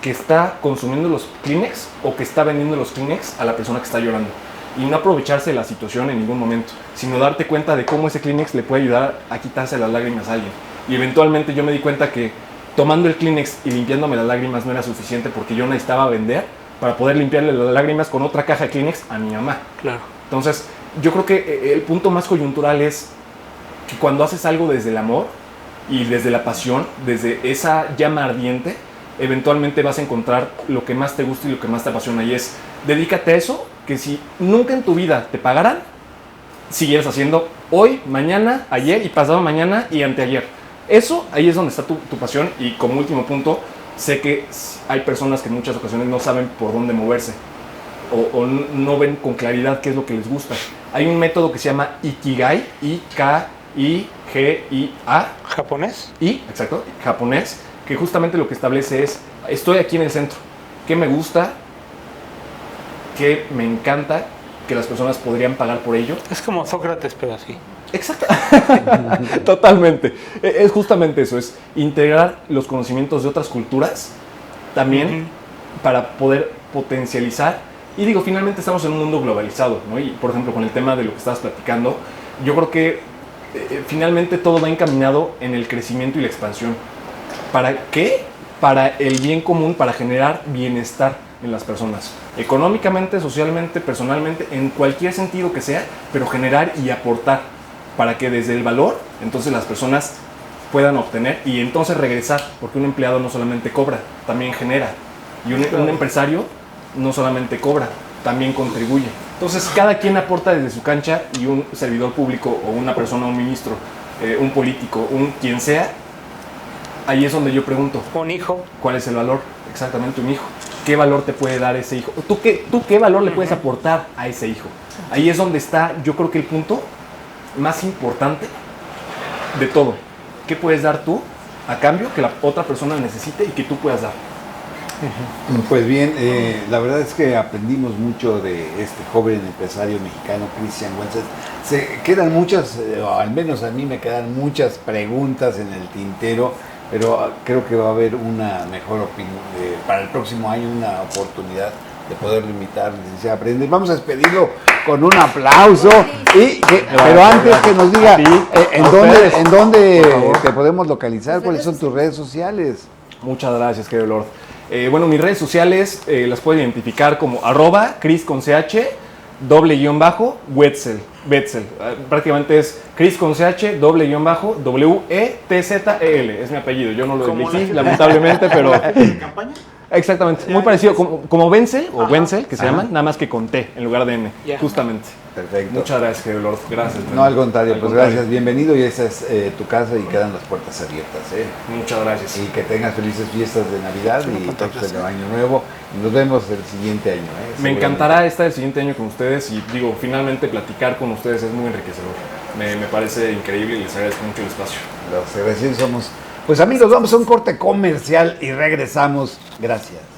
que está consumiendo los Kleenex o que está vendiendo los Kleenex a la persona que está llorando. Y no aprovecharse de la situación en ningún momento, sino darte cuenta de cómo ese Kleenex le puede ayudar a quitarse las lágrimas a alguien. Y eventualmente yo me di cuenta que tomando el Kleenex y limpiándome las lágrimas no era suficiente, porque yo necesitaba vender para poder limpiarle las lágrimas con otra caja de Kleenex a mi mamá. Claro. Entonces, yo creo que el punto más coyuntural es que cuando haces algo desde el amor y desde la pasión, desde esa llama ardiente, eventualmente vas a encontrar lo que más te gusta y lo que más te apasiona. Y es, dedícate a eso, que si nunca en tu vida te pagaran, siguieras haciendo hoy, mañana, ayer y pasado mañana y anteayer. Eso, ahí es donde está tu pasión. Y como último punto, sé que hay personas que en muchas ocasiones no saben por dónde moverse o no ven con claridad qué es lo que les gusta. Hay un método que se llama Ikigai, I-K-I-G-I-A. ¿Japonés? Exacto, japonés, que justamente lo que establece es, estoy aquí en el centro, ¿qué me gusta? ¿Qué me encanta? Que las personas podrían pagar por ello. Es como Sócrates, pero así. Exacto. Totalmente. Es justamente eso, es integrar los conocimientos de otras culturas también para poder potencializar. Y digo, finalmente estamos en un mundo globalizado, ¿no? Y por ejemplo, con el tema de lo que estabas platicando, yo creo que finalmente todo va encaminado en el crecimiento y la expansión. ¿Para qué? Para el bien común, para generar bienestar en las personas. Económicamente, socialmente, personalmente, en cualquier sentido que sea, pero generar y aportar para que desde el valor, entonces las personas puedan obtener y entonces regresar, porque un empleado no solamente cobra, también genera. Y un empresario no solamente cobra, también contribuye. Entonces cada quien aporta desde su cancha y un servidor público o una persona, un ministro, un político, quien sea, ahí es donde yo pregunto. Un hijo. ¿Cuál es el valor? Exactamente, un hijo. ¿Qué valor te puede dar ese hijo? ¿Tú qué valor le puedes aportar a ese hijo? Ahí es donde está, yo creo que el punto más importante de todo. ¿Qué puedes dar tú a cambio que la otra persona necesite y que tú puedas dar? Pues bien, la verdad es que aprendimos mucho de este joven empresario mexicano, Christian Wetzel. Se quedan muchas, o al menos a mí me quedan muchas preguntas en el tintero, pero creo que va a haber una mejor opinión, para el próximo año una oportunidad de poderlo invitar, licenciado Aprende. Vamos a despedirlo con un aplauso, pero antes que nos diga en dónde te podemos localizar, cuáles son tus redes sociales. Muchas gracias, querido Lord. Bueno, mis redes sociales las puedo identificar como @Cris con CH, _Wetzel. Wetzel. Prácticamente es Chris con CH, WETZEL. Es mi apellido. Yo no lo elegí, lamentablemente, pero. ¿Campaña? Exactamente. Muy parecido, como Wenzel, o Wenzel, que se llaman, nada más que con T en lugar de N. Justamente. Perfecto. Muchas gracias, querido Lord. Gracias. No, al contrario, Al pues contrario. gracias, bienvenido y esa es tu casa y quedan las puertas abiertas. Muchas gracias. Y que tengas felices fiestas de Navidad y próspero año nuevo. Y nos vemos el siguiente año. Me encantará estar el siguiente año con ustedes y digo, finalmente platicar con ustedes es muy enriquecedor. Me parece increíble y les agradezco mucho el espacio. Los agradecidos somos. Pues amigos, vamos a un corte comercial y regresamos. Gracias.